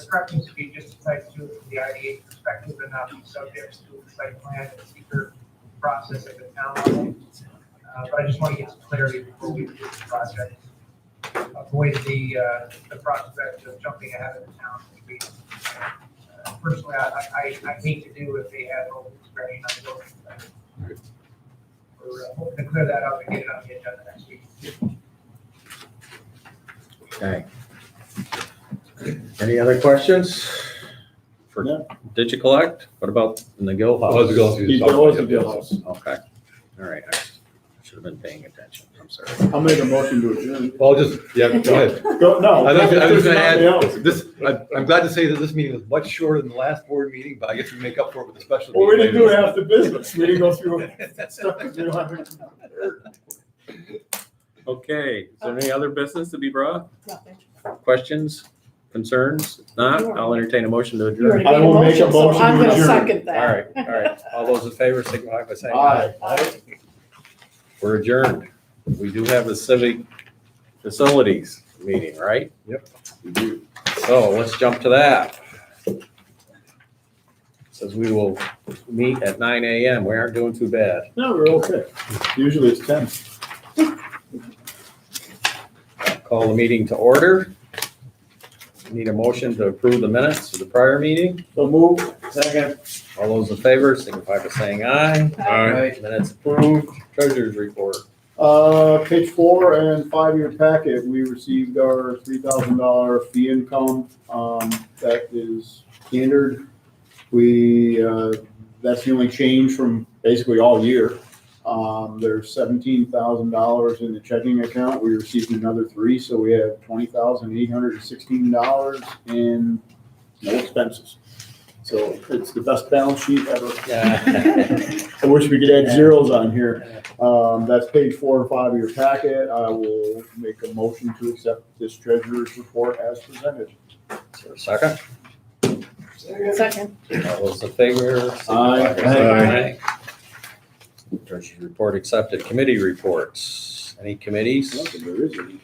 preference would be just a type 2 from the IDA perspective and not be subject to the site plan and secret process at the town level. But I just want to get some clarity before we do the project. Avoid the prospect of jumping ahead of the town. Personally, I hate to do if they had no discretion on the building. We're hoping to clear that up and get it on the agenda next week. Okay. Any other questions for DigiCollect? What about in the Guild House? Oh, the Guild House. That was the Guild House. Okay. All right. I should have been paying attention. I'm sorry. I'll make a motion to adjourn. Well, go ahead. No. I was there's gonna nothing else. add, this, I'm glad to say that this meeting was much shorter than the last board meeting, but I guess we make up for it with a special. Well, we meeting didn't do later. half the business. We didn't go through stuff that we don't have. Okay. Is there any other business to be brought? Nothing. Questions, concerns? If not, I'll entertain a motion to You already adjourn. I made a will make a motion, so motion I'm to gonna adjourn. second All that. right, all right. All those in favor signify by saying Aye. aye. We're adjourned. We do have the civic facilities meeting, right? Yep. So let's jump to that. Says we will meet at 9 a.m. We aren't doing too bad. No, we're okay. Usually it's 10. Call the meeting to order. Need a motion to approve the minutes of the prior meeting. So move. Second. All those in favor signify by saying aye. Aye. Minutes approved. Treasurer's report. Page 4 and 5-year packet, we received our $3,000 fee income. That is standard. That's the only change from basically all year. There's $17,000 in the checking account. We received another 3, so we have $20,816 in no expenses. So it's the best balance sheet ever. Yeah. I wish we could add zeros on here. That's page 4 and 5 of your packet. I will make a motion to accept this treasurer's report as presented. Is there a second? Second. All those in favor? Aye. Treasurer's report accepted. Committee reports. Any committees? There is any.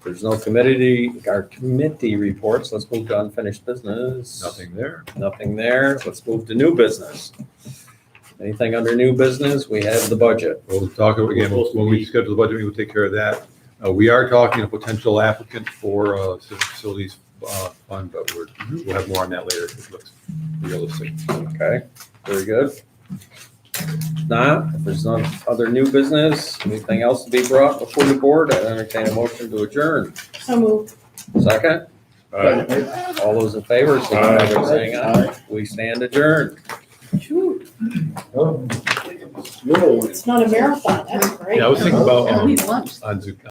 There's no committee reports. Let's move to unfinished business. Nothing there. Nothing there. Let's move to new business. Anything under new business? We have the budget. We'll talk again, when we schedule the budget, we will take care of that. We are talking to a potential applicant for civic facilities fund, but we'll have more on that later if it looks realistic. Okay, very good. If there's no other new business, anything else to be brought before the board, I entertain a motion to adjourn. So moved. Second? All those in favor, signify by saying aye. We stand adjourned. Phew, Whoa. it's not a marathon, that's great. Yeah, I was thinking about, I need lunch. on Zoom,